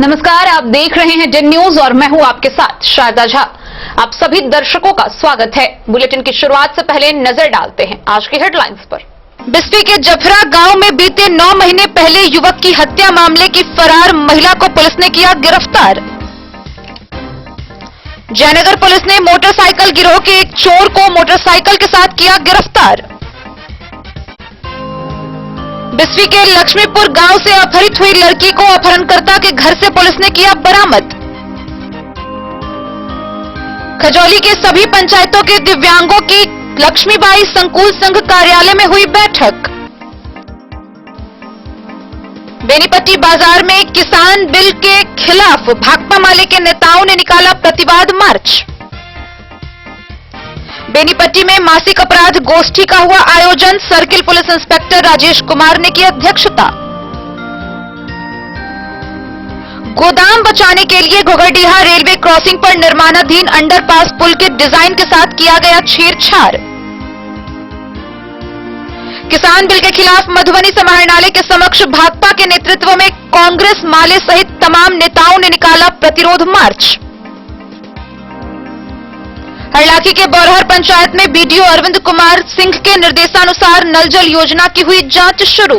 नमस्कार, आप देख रहे हैं डेन न्यूज और मैं हूं आपके साथ शारदा झा। आप सभी दर्शकों का स्वागत है। बुलेटिन की शुरुआत से पहले नजर डालते हैं आज की हेडलाइंस पर। बिस्फी के जफरा गांव में बीते 9 महीने पहले युवक की हत्या मामले की फरार महिला को पुलिस ने किया गिरफ्तार। जयनगर पुलिस ने मोटरसाइकिल गिरोह के एक चोर को मोटरसाइकिल के साथ किया गिरफ्तार। बिस्फी के लक्ष्मीपुर गांव से अपहरित हुई लड़की को अपहरणकर्ता के घर से पुलिस ने किया बरामद। खजौली के सभी पंचायतों के दिव्यांगों की लक्ष्मीबाई संकुल संघ कार्यालय में हुई बैठक। बेनीपट्टी बाजार में किसान बिल के खिलाफ भाकपा माले के नेताओं ने निकाला प्रतिवाद मार्च। बेनीपट्टी में मासिक अपराध गोष्ठी का हुआ आयोजन, circle police inspector Rajesh Kumar ने की अध्यक्षता। गोदाम बचाने के लिए घोघरडीहा रेलवे क्रॉसिंग पर निर्माणाधीन अंडरपास पुल के डिजाइन के साथ किया गया छेड़छाड़। किसान बिल के खिलाफ मधुबनी समाहरणालय के समक्ष भाकपा के नेतृत्व में कांग्रेस माले सहित तमाम नेताओं ने निकाला प्रतिरोध मार्च। हरलाखी के बौरहर पंचायत में बीडीओ अरविंद कुमार सिंह के निर्देशानुसार नल जल योजना की हुई जांच शुरू।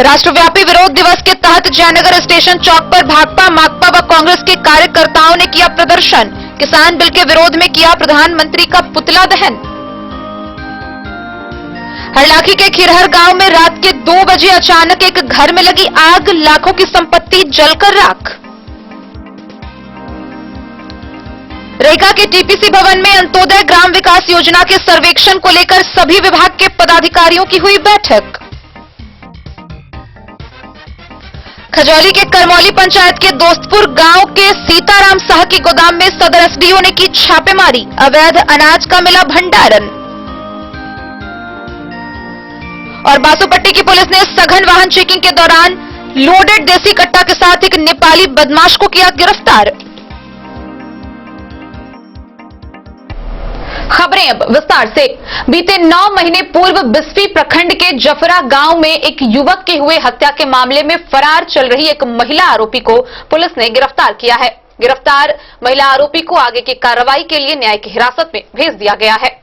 राष्ट्रव्यापी विरोध दिवस के तहत जयनगर स्टेशन चौक पर भाकपा, माकपा व कांग्रेस के कार्यकर्ताओं ने किया प्रदर्शन। किसान बिल के विरोध में किया प्रधानमंत्री का पुतला दहन। हरलाखी के खिरहर गांव में रात के 2 बजे अचानक एक घर में लगी आग, लाखों की संपत्ति जलकर राख। रेखा के टीपीसी भवन में अंत्योदय ग्राम विकास योजना के सर्वेक्षण को लेकर सभी विभाग के पदाधिकारियों की हुई बैठक। खजौली के करमौली पंचायत के दोस्तपुर गांव के सीताराम साह की गोदाम में सदर एसडीओ ने की छापेमारी, अवैध अनाज का मिला भंडारण। और बासुपट्टी की पुलिस ने सघन वाहन चेकिंग के दौरान लोडेड देसी कट्टा के साथ एक नेपाली बदमाश को किया गिरफ्तार। खबरें अब विस्तार से। बीते 9 महीने पूर्व बिस्फी प्रखंड के जफरा गांव में एक युवक के हुए हत्या के मामले में फरार चल रही एक महिला आरोपी को पुलिस ने गिरफ्तार किया है। गिरफ्तार महिला आरोपी को आगे की कार्रवाई के लिए न्यायिक हिरासत में भेज दिया गया है।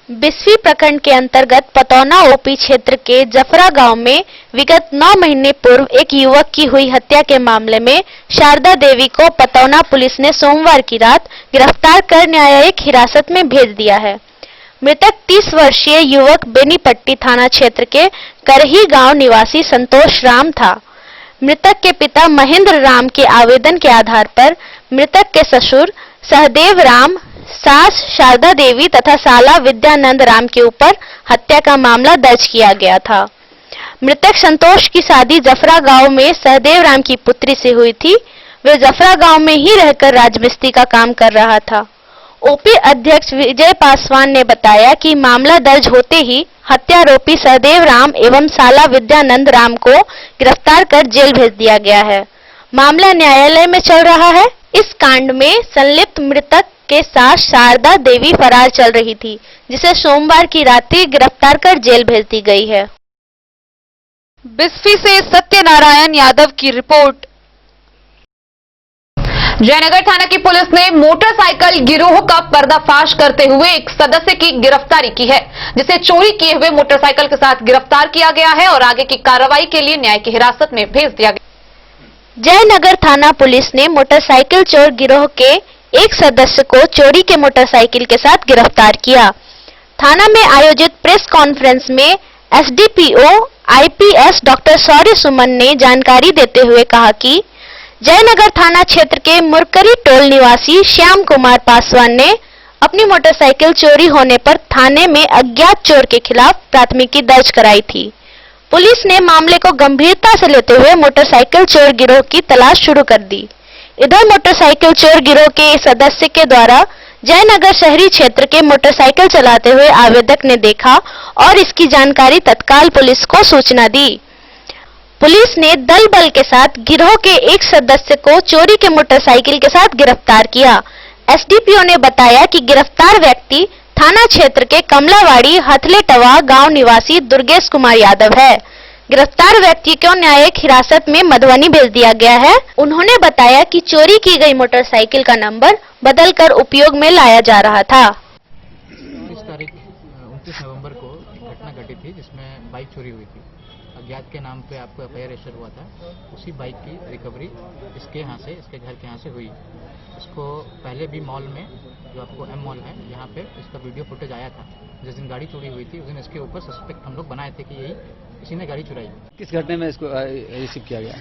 बिस्फी प्रखंड के अंतर्गत पतौना ओपी क्षेत्र के जफरा गांव में विगत 9 महीने पूर्व एक युवक की हुई हत्या के मामले में शारदा देवी को पतौना पुलिस ने सोमवार की रात गिरफ्तार कर न्यायिक हिरासत में भेज दिया है। मृतक 30 वर्षीय युवक बेनीपट्टी थाना क्षेत्र के करही गांव निवासी संतोष राम था। मृतक के पिता महेंद्र राम के आवेदन के आधार पर मृतक के ससुर सहदेव राम, सास शारदा देवी तथा साला विद्यानंद राम के ऊपर हत्या का मामला दर्ज किया गया था। मृतक संतोष की शादी जफरा गांव में सहदेव राम की पुत्री से हुई थी। वे जफरा गांव में ही रहकर राजमिस्त्री का काम कर रहा था। ओपी अध्यक्ष विजय पासवान ने बताया कि मामला दर्ज होते ही हत्यारोपी सहदेव राम एवं साला विद्यानंद राम को गिरफ्तार कर जेल भेज दिया गया है। मामला न्यायालय में चल रहा है। इस कांड में संलिप्त मृतक के साथ शारदा देवी फरार चल रही थी, जिसे सोमवार की रात्रि गिरफ्तार कर जेल भेज दी गई है। बिस्फी से सत्यनारायण यादव की रिपोर्ट। जयनगर थाना की पुलिस ने मोटरसाइकिल गिरोह का पर्दाफाश करते हुए एक सदस्य की गिरफ्तारी की है, जिसे चोरी किए हुए मोटरसाइकिल के साथ गिरफ्तार किया गया है और आगे की कार्रवाई के लिए न्यायिक हिरासत में भेज दिया गया। जयनगर थाना पुलिस ने मोटरसाइकिल चोर गिरोह के एक सदस्य को चोरी के मोटरसाइकिल के साथ गिरफ्तार किया। थाना में आयोजित प्रेस कॉन्फ्रेंस में एसडीपीओ आईपीएस डॉक्टर शौर्य सुमन ने जानकारी देते हुए कहा कि जयनगर थाना क्षेत्र के मुरकरी टोल निवासी श्याम कुमार पासवान ने अपनी मोटरसाइकिल चोरी होने पर थाने में अज्ञात चोर के खिलाफ प्राथमिकी दर्ज कराई थी। पुलिस ने मामले को गंभीरता से लेते हुए मोटरसाइकिल चोर गिरोह की तलाश शुरू कर दी। इधर मोटरसाइकिल चोर गिरोह के सदस्य के द्वारा जयनगर शहरी क्षेत्र के मोटरसाइकिल चलाते हुए आवेदक ने देखा और इसकी जानकारी तत्काल पुलिस को सूचना दी। पुलिस ने दल बल के साथ गिरोह के एक सदस्य को चोरी के मोटरसाइकिल के साथ गिरफ्तार किया। एसडीपीओ ने बताया कि गिरफ्तार व्यक्ति थाना क्षेत्र के कमलावाड़ी हथलेटवा गांव निवासी दुर्गेश कुमार यादव है। गिरफ्तार व्यक्ति को न्यायिक हिरासत में मधुबनी भेज दिया गया है। उन्होंने बताया कि चोरी की गई मोटरसाइकिल का नंबर बदलकर उपयोग में लाया जा रहा था। 29 नवंबर को एक घटना घटी थी जिसमें बाइक चोरी हुई थी। अज्ञात के नाम पे आपको एफआईआर रजिस्टर हुआ था। उसी बाइक की रिकवरी इसके घर के यहाँ से हुई। इसको पहले भी मॉल में, जो आपको एम मॉल है, यहाँ पे इसका वीडियो फुटेज आया था। जिस दिन गाड़ी चोरी हुई थी उस दिन इसके ऊपर सस्पेक्ट हम लोग बनाए थे कि यही किसी ने गाड़ी चुराई। किस घटना में इसको रिसीव किया गया?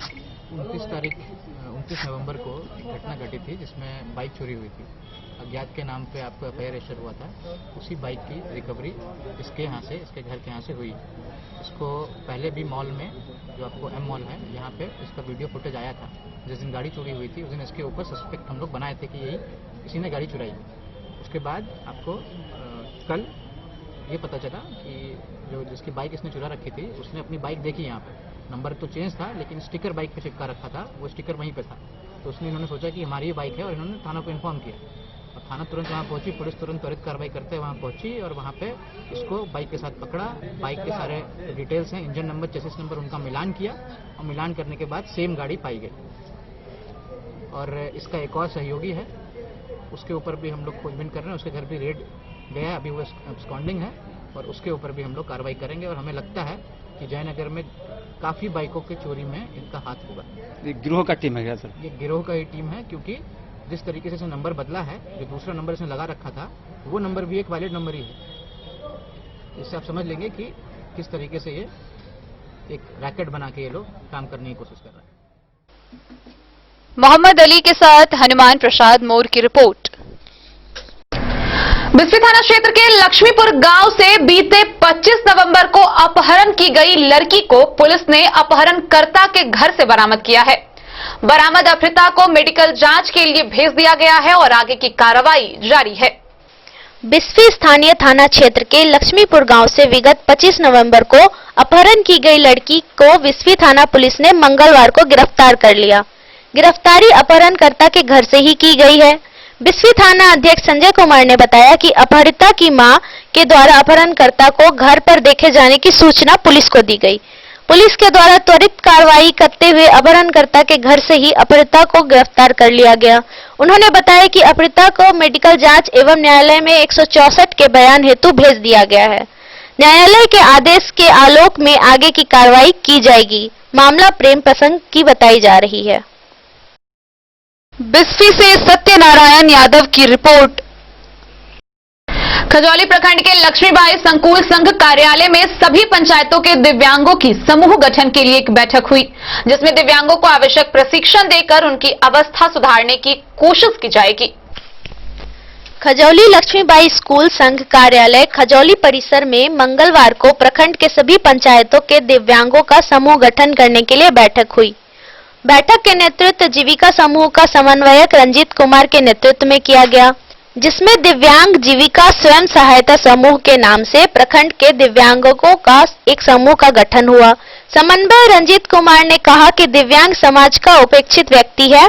29 नवंबर को एक घटना घटी थी जिसमें बाइक चोरी हुई थी। अज्ञात के नाम पे आपको एफआईआर रजिस्टर हुआ था। उसी बाइक की रिकवरी इसके घर के यहाँ से हुई। इसको पहले भी मॉल में, जो आपको एम मॉल है, यहाँ पे इसका वीडियो फुटेज आया था। जिस दिन गाड़ी चोरी हुई थी उस दिन इसके ऊपर सस्पेक्ट हम लोग बनाए थे कि यही किसी ने गाड़ी चुराई। उसके बाद आपको कल ये पता चला कि जो जिसकी बाइक इसने चुरा रखी थी उसने अपनी बाइक देखी। यहाँ पे नंबर तो चेंज था लेकिन स्टिकर बाइक पे चिपका रखा था, वो स्टिकर वहीं पे था। तो इन्होंने सोचा कि हमारी ये बाइक है और इन्होंने थाना को इन्फॉर्म किया। और थाना तुरंत वहाँ पहुंची, पुलिस तुरंत त्वरित कार्रवाई करते हुए वहाँ पहुंची और वहाँ पे इसको बाइक के साथ पकड़ा। बाइक के सारे डिटेल्स हैं, इंजन नंबर, चेसिस नंबर, उनका मिलान किया और मिलान करने के बाद सेम गाड़ी पाई गई। और इसका एक और सहयोगी है, उसके ऊपर भी हम लोग खोजबीन कर रहे हैं। उसके घर भी रेड गया, अभी वो स्कॉन्डिंग है और उसके ऊपर भी हम लोग कार्रवाई करेंगे। और हमें लगता है कि जयनगर में काफ़ी बाइकों की चोरी में इनका हाथ होगा। ये गिरोह का टीम है क्या सर? ये गिरोह का ही टीम है, क्योंकि जिस तरीके से इसने नंबर बदला है, जो दूसरा नंबर इसने लगा रखा था, वो नंबर भी एक वैलिड नंबर ही है। इससे आप समझ लेंगे कि किस तरीके से ये एक रैकेट बना के ये लोग काम करने की कोशिश कर रहे हैं। मोहम्मद अली के साथ हनुमान प्रसाद मोर की रिपोर्ट। बिस्फी थाना क्षेत्र के लक्ष्मीपुर गांव से बीते 25 नवंबर को अपहरण की गई लड़की को पुलिस ने अपहरणकर्ता के घर से बरामद किया है। बरामद अपहृता को मेडिकल जांच के लिए भेज दिया गया है और आगे की कार्रवाई जारी है। बिस्फी स्थानीय थाना क्षेत्र के लक्ष्मीपुर गांव से विगत 25 नवंबर को अपहरण की गई लड़की को बिस्फी थाना पुलिस ने मंगलवार को गिरफ्तार कर लिया। गिरफ्तारी अपहरणकर्ता के घर से ही की गई है। बिस्फी थाना अध्यक्ष संजय कुमार ने बताया कि अपहृता की मां के द्वारा अपहरणकर्ता को घर पर देखे जाने की सूचना पुलिस को दी गई। पुलिस के द्वारा त्वरित कार्रवाई करते हुए अपहरणकर्ता के घर से ही अपहृता को गिरफ्तार कर लिया गया। उन्होंने बताया कि अपहृता को मेडिकल जांच एवं न्यायालय में 164 के बयान हेतु भेज दिया गया है। न्यायालय के आदेश के आलोक में आगे की कार्रवाई की जाएगी। मामला प्रेम प्रसंग की बताई जा रही है। बिस्फी से सत्यनारायण यादव की रिपोर्ट। खजौली प्रखंड के लक्ष्मीबाई संकुल संघ कार्यालय में सभी पंचायतों के दिव्यांगों की समूह गठन के लिए एक बैठक हुई, जिसमें दिव्यांगों को आवश्यक प्रशिक्षण देकर उनकी अवस्था सुधारने की कोशिश की जाएगी। खजौली लक्ष्मीबाई स्कूल संघ कार्यालय खजौली परिसर में मंगलवार को प्रखंड के सभी पंचायतों के दिव्यांगों का समूह गठन करने के लिए बैठक हुई। बैठक के नेतृत्व जीविका समूह का समन्वयक रंजीत कुमार के नेतृत्व में किया गया, जिसमें दिव्यांग जीविका स्वयं सहायता समूह के नाम से प्रखंड के दिव्यांगों का एक समूह का गठन हुआ। समन्वय रंजीत कुमार ने कहा कि दिव्यांग समाज का उपेक्षित व्यक्ति है।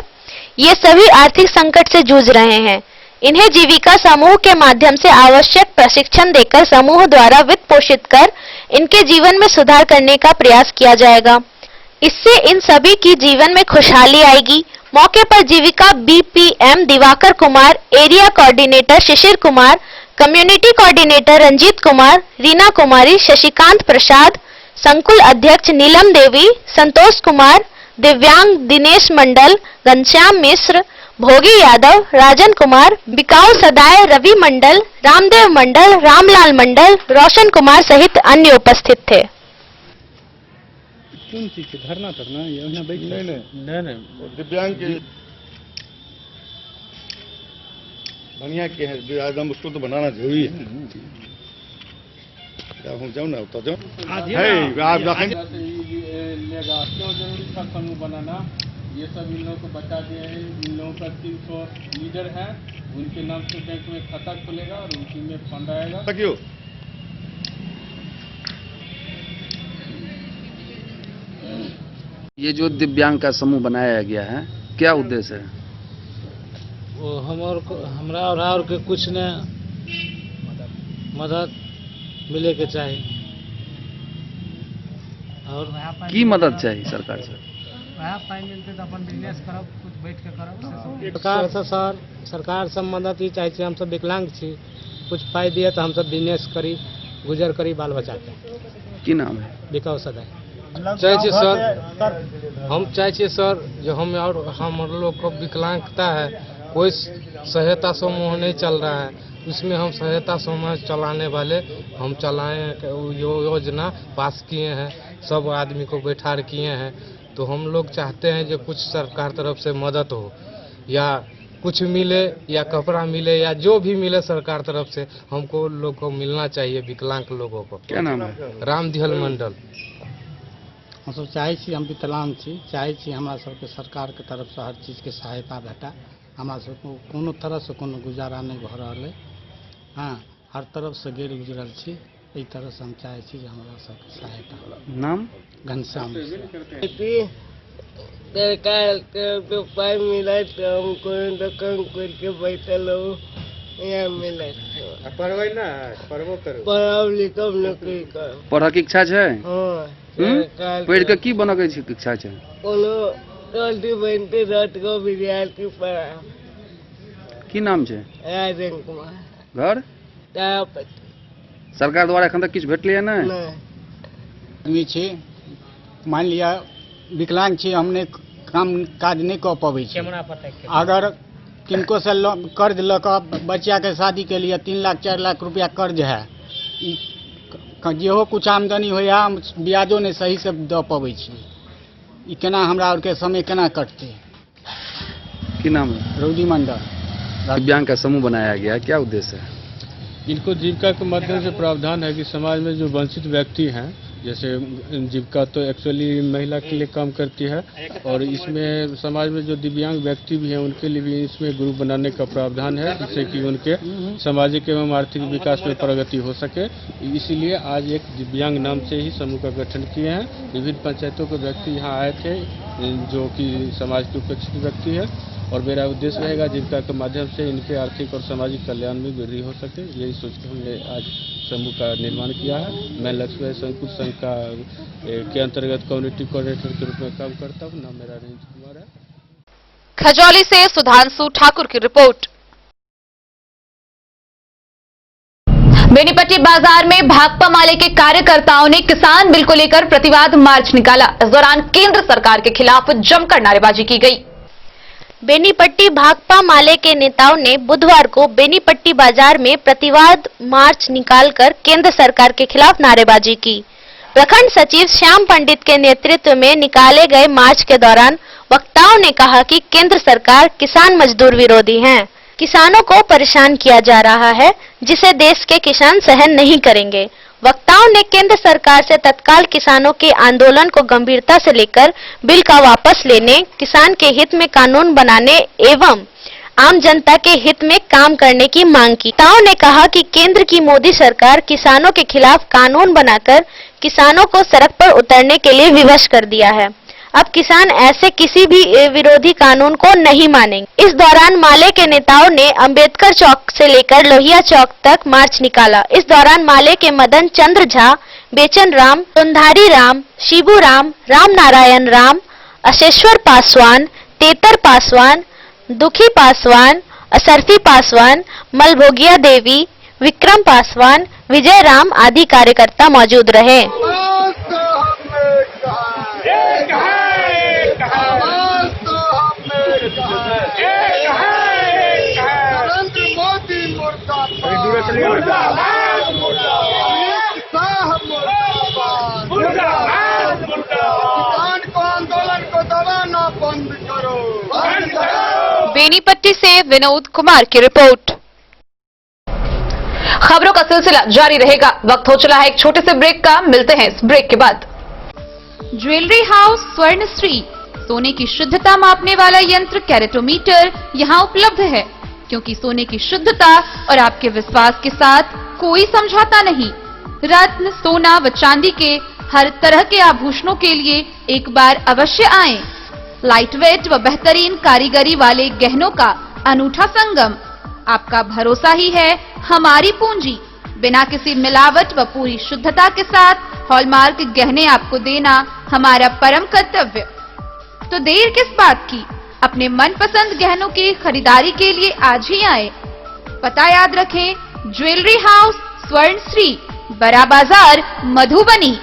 ये सभी आर्थिक संकट से जूझ रहे हैं। इन्हें जीविका समूह के माध्यम से आवश्यक प्रशिक्षण देकर समूह द्वारा वित्त पोषित कर इनके जीवन में सुधार करने का प्रयास किया जाएगा। इससे इन सभी की जीवन में खुशहाली आएगी। मौके पर Jeevika BPM Diwakar Kumar, area coordinator Shishir Kumar, community coordinator Ranjit Kumar, Rina Kumari, Shashikant Prasad, संकुल अध्यक्ष नीलम देवी, संतोष कुमार, दिव्यांग दिनेश मंडल, घनश्याम मिश्र, भोगी यादव, राजन कुमार, बिकाऊ सदाय, रवि मंडल, रामदेव मंडल, रामलाल मंडल, रोशन कुमार सहित अन्य उपस्थित थे। कौन चीज के धरना करना ये ना बैठ नहीं दिव्यांग के बढ़िया के है एकदम, उसको तो बनाना जरूरी है। हम जाओ ना उतर जाओ आप लेगा क्यों जरूरी था समूह बनाना। ये सब इन लोगों को बता दिए हैं। इन लोगों का 300 लीडर है, उनके नाम से बैंक में खाता खुलेगा और उसी में फंड आएगा। क्यों ये जो दिव्यांग का समूह बनाया गया है, क्या उद्देश्य है? वो हमरा और के कुछ ने मदद मिले के चाहिए। और की मदद चाहिए सरकार से? पाई मिलते तो अपन बिजनेस करब, कुछ बैठ के करब। सरकार से मदद ही चाहिए। हम सब विकलांग छी, कुछ पाई दिए तो हम सब बिजनेस करी, गुजर करी बाल बच्चा के। की नाम है? बिकाऊ सदा चाहिए सर। हम चाहिए सर जो हम और हम लोग को विकलांगता है, कोई सहायता समूह नहीं चल रहा है, इसमें हम सहायता समूह चलाने वाले हम चलाएं योजना पास किए हैं, सब आदमी को बैठा किए हैं। तो हम लोग चाहते हैं जो कुछ सरकार तरफ से मदद हो, या कुछ मिले, या कपड़ा मिले, या जो भी मिले सरकार तरफ से हमको लोग को मिलना चाहिए, विकलांग लोगों को। क्या नाम है? रामदिहल मंडल। हम सब चाहे छी, हम विकलांग छी, चाहे छी हमरा सबके सरकार के तरफ से हर चीज के सहायता भेटा। हमरा सबको कोनो तरह से कोनो गुजारा नहीं भ रहल है। हाँ, हर तरफ से गिर गुजरल छी, एहि तरह से हम चाहे छी जे हमरा सबके सहायता हो। नाम? घनश्याम। सरकार तो पाई मिला तो हम कोई दुकान करके बैठल हो, यहाँ मिला पढ़बै ना, पढ़बो करू, पढ़ब लिखब नौकरी करब। पढ़क इच्छा है? हाँ, पढ़ के की बने के इच्छा है? कोनो टोली बनते रात को विद्यार्थी पढ़ा। की नाम है? राजन कुमार। घर? तारापति। सरकार द्वारा एखन तक किछु भेटलै ना? आदमी छी, मान लिया विकलांग छी, हमने काम काज नहीं कर पाबै छी। अगर किनको से कर्ज लऽ बच्चा के शादी के लिए 3 लाख 4 लाख रुपया कर्ज है, जेहो कुछ आमदनी होया हम ब्याजो नहीं सही से दऽ पाबै छी। ई केना हमरा और के समय केना कटते? की नाम है? रौदी मंडल। दिव्यांग का समूह बनाया गया है, क्या उद्देश्य है? इनको जीविका के माध्यम से प्रावधान है कि समाज में जो वंचित व्यक्ति हैं, जैसे जीविका तो एक्चुअली महिला के लिए काम करती है, और इसमें समाज में जो दिव्यांग व्यक्ति भी हैं उनके लिए भी इसमें ग्रुप बनाने का प्रावधान है, जिससे कि उनके सामाजिक एवं आर्थिक विकास में प्रगति हो सके। इसीलिए आज एक दिव्यांग नाम से ही समूह का गठन किए हैं। विभिन्न पंचायतों के व्यक्ति यहाँ आए थे जो कि समाज के उपेक्षित व्यक्ति है, और मेरा उद्देश्य रहेगा जीविका के माध्यम से इनके आर्थिक और सामाजिक कल्याण में वृद्धि हो सके। यही सोच के हमने आज समूह का निर्माण किया है। मैं लक्ष्मी संकुल संघ का के अंतर्गत कम्युनिटी कोऑर्डिनेटर के रूप में काम करता हूँ। नाम मेरा रंजीत कुमार है। खजौली से सुधांशु ठाकुर की रिपोर्ट। बेनीपट्टी बाजार में भाकपा माले के कार्यकर्ताओं ने किसान बिल को लेकर प्रतिवाद मार्च निकाला। इस दौरान केंद्र सरकार के खिलाफ जमकर नारेबाजी की गई। बेनीपट्टी भाकपा माले के नेताओं ने बुधवार को बेनीपट्टी बाजार में प्रतिवाद मार्च निकालकर केंद्र सरकार के खिलाफ नारेबाजी की। प्रखंड सचिव श्याम पंडित के नेतृत्व में निकाले गए मार्च के दौरान वक्ताओं ने कहा कि केंद्र सरकार किसान मजदूर विरोधी है, किसानों को परेशान किया जा रहा है, जिसे देश के किसान सहन नहीं करेंगे। वक्ताओं ने केंद्र सरकार से तत्काल किसानों के आंदोलन को गंभीरता से लेकर बिल का वापस लेने, किसान के हित में कानून बनाने एवं आम जनता के हित में काम करने की मांग की। वक्ताओं ने कहा कि केंद्र की मोदी सरकार किसानों के खिलाफ कानून बनाकर किसानों को सड़क पर उतरने के लिए विवश कर दिया है। अब किसान ऐसे किसी भी विरोधी कानून को नहीं मानेंगे। इस दौरान माले के नेताओं ने अंबेडकर चौक से लेकर लोहिया चौक तक मार्च निकाला। इस दौरान माले के मदन चंद्र झा, बेचन राम, सुंधारी राम, शिबू राम, राम नारायण राम, अशेश्वर पासवान, तेतर पासवान, दुखी पासवान, असरफी पासवान, मलभोगिया देवी, विक्रम पासवान, विजय राम आदि कार्यकर्ता मौजूद रहे। बेनीपट्टी से विनोद कुमार की रिपोर्ट। खबरों का सिलसिला जारी रहेगा। वक्त हो चला है एक छोटे से ब्रेक का, मिलते हैं इस ब्रेक के बाद। ज्वेलरी हाउस स्वर्णश्री, सोने की शुद्धता मापने वाला यंत्र कैरेटोमीटर यहाँ उपलब्ध है, क्योंकि सोने की शुद्धता और आपके विश्वास के साथ कोई समझौता नहीं। रत्न, सोना व चांदी के हर तरह के आभूषणों के लिए एक बार अवश्य आएं। लाइट वेट व बेहतरीन कारीगरी वाले गहनों का अनूठा संगम। आपका भरोसा ही है हमारी पूंजी। बिना किसी मिलावट व पूरी शुद्धता के साथ हॉलमार्क गहने आपको देना हमारा परम कर्तव्य। तो देर किस बात की, अपने मनपसंद गहनों की खरीदारी के लिए आज ही आए। पता याद रखें, ज्वेलरी हाउस स्वर्ण श्री, बड़ा बाजार, मधुबनी।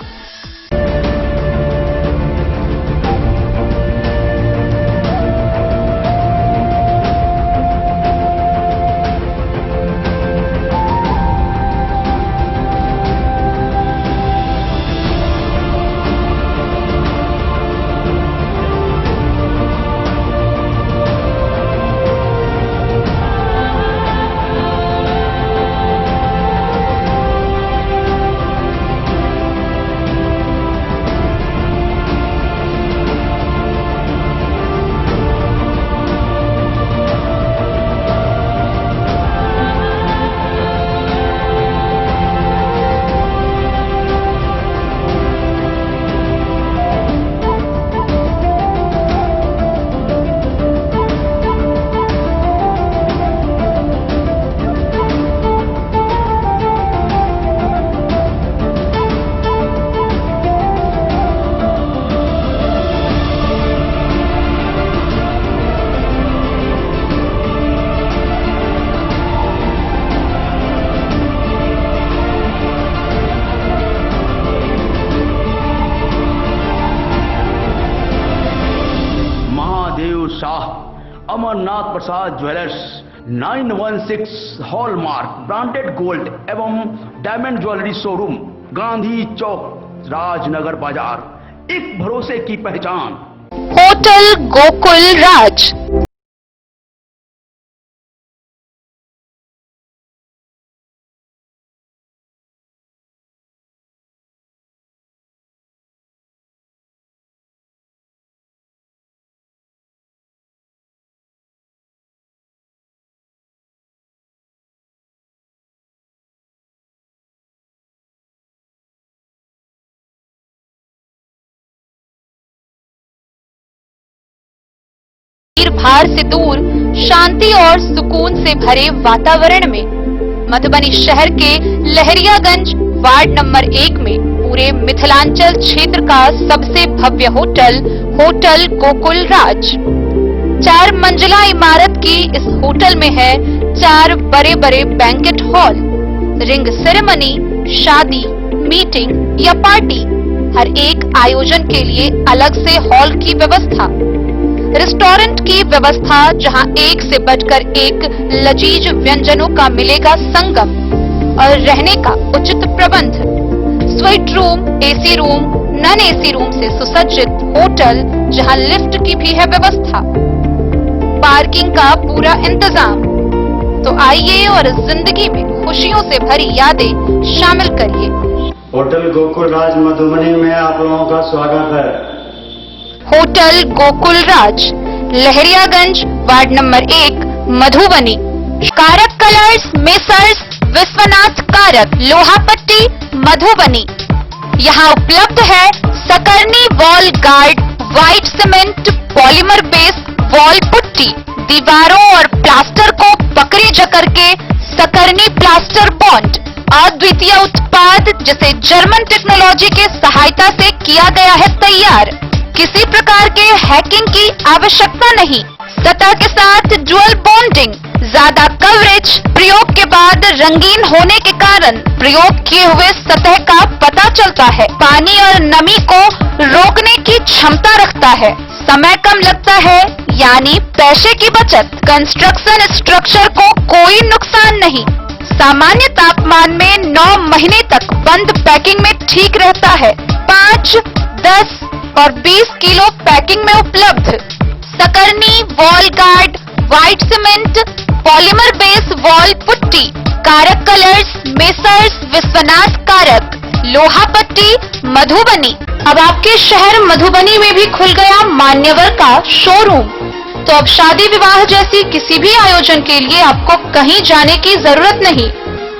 अमरनाथ प्रसाद ज्वेलर्स 916 हॉलमार्क ब्रांडेड गोल्ड एवं डायमंड ज्वेलरी शोरूम, गांधी चौक, राजनगर बाजार, एक भरोसे की पहचान। होटल गोकुल राज। भार से दूर, शांति और सुकून से भरे वातावरण में मधुबनी शहर के लहरियागंज वार्ड नंबर 1 में पूरे मिथिलांचल क्षेत्र का सबसे भव्य होटल, होटल गोकुल राज। 4 मंजिला इमारत की इस होटल में है 4 बड़े बड़े बैंकेट हॉल, रिंग सेरेमनी, शादी, मीटिंग या पार्टी, हर एक आयोजन के लिए अलग से हॉल की व्यवस्था, रेस्टोरेंट की व्यवस्था जहां एक से बढ़कर एक लजीज व्यंजनों का मिलेगा संगम, और रहने का उचित प्रबंध, suite room, AC room, non AC room से सुसज्जित होटल जहां लिफ्ट की भी है व्यवस्था, पार्किंग का पूरा इंतजाम। तो आइए और जिंदगी में खुशियों से भरी यादें शामिल करिए। होटल गोकुल राज मधुबनी में आप लोगों का स्वागत है। होटल गोकुल राज, लहरियागंज वार्ड नंबर 1, मधुबनी। कारक कलर्स, मेसर्स विश्वनाथ कारक, लोहापट्टी, मधुबनी। यहाँ उपलब्ध है Sakarni wall guard, white cement polymer base wall putty, दीवारों और प्लास्टर को पकड़े जकड़ के सकरनी प्लास्टर बॉन्ड, अद्वितीय उत्पाद जिसे जर्मन टेक्नोलॉजी के सहायता से किया गया है तैयार। किसी प्रकार के हैकिंग की आवश्यकता नहीं, सतह के साथ डुअल बॉन्डिंग, ज्यादा कवरेज, प्रयोग के बाद रंगीन होने के कारण प्रयोग किए हुए सतह का पता चलता है, पानी और नमी को रोकने की क्षमता रखता है, समय कम लगता है यानी पैसे की बचत, कंस्ट्रक्शन स्ट्रक्चर को कोई नुकसान नहीं, सामान्य तापमान में 9 महीने तक बंद पैकिंग में ठीक रहता है, 5, 10 और 20 किलो पैकिंग में उपलब्ध। Sakarni wall guard, white cement polymer base wall putty, Karak colours, messrs Vishwanath Karak, Lohapatti, Madhubani. अब आपके शहर मधुबनी में भी खुल गया मान्यवर का शोरूम। तो अब शादी विवाह जैसी किसी भी आयोजन के लिए आपको कहीं जाने की जरूरत नहीं,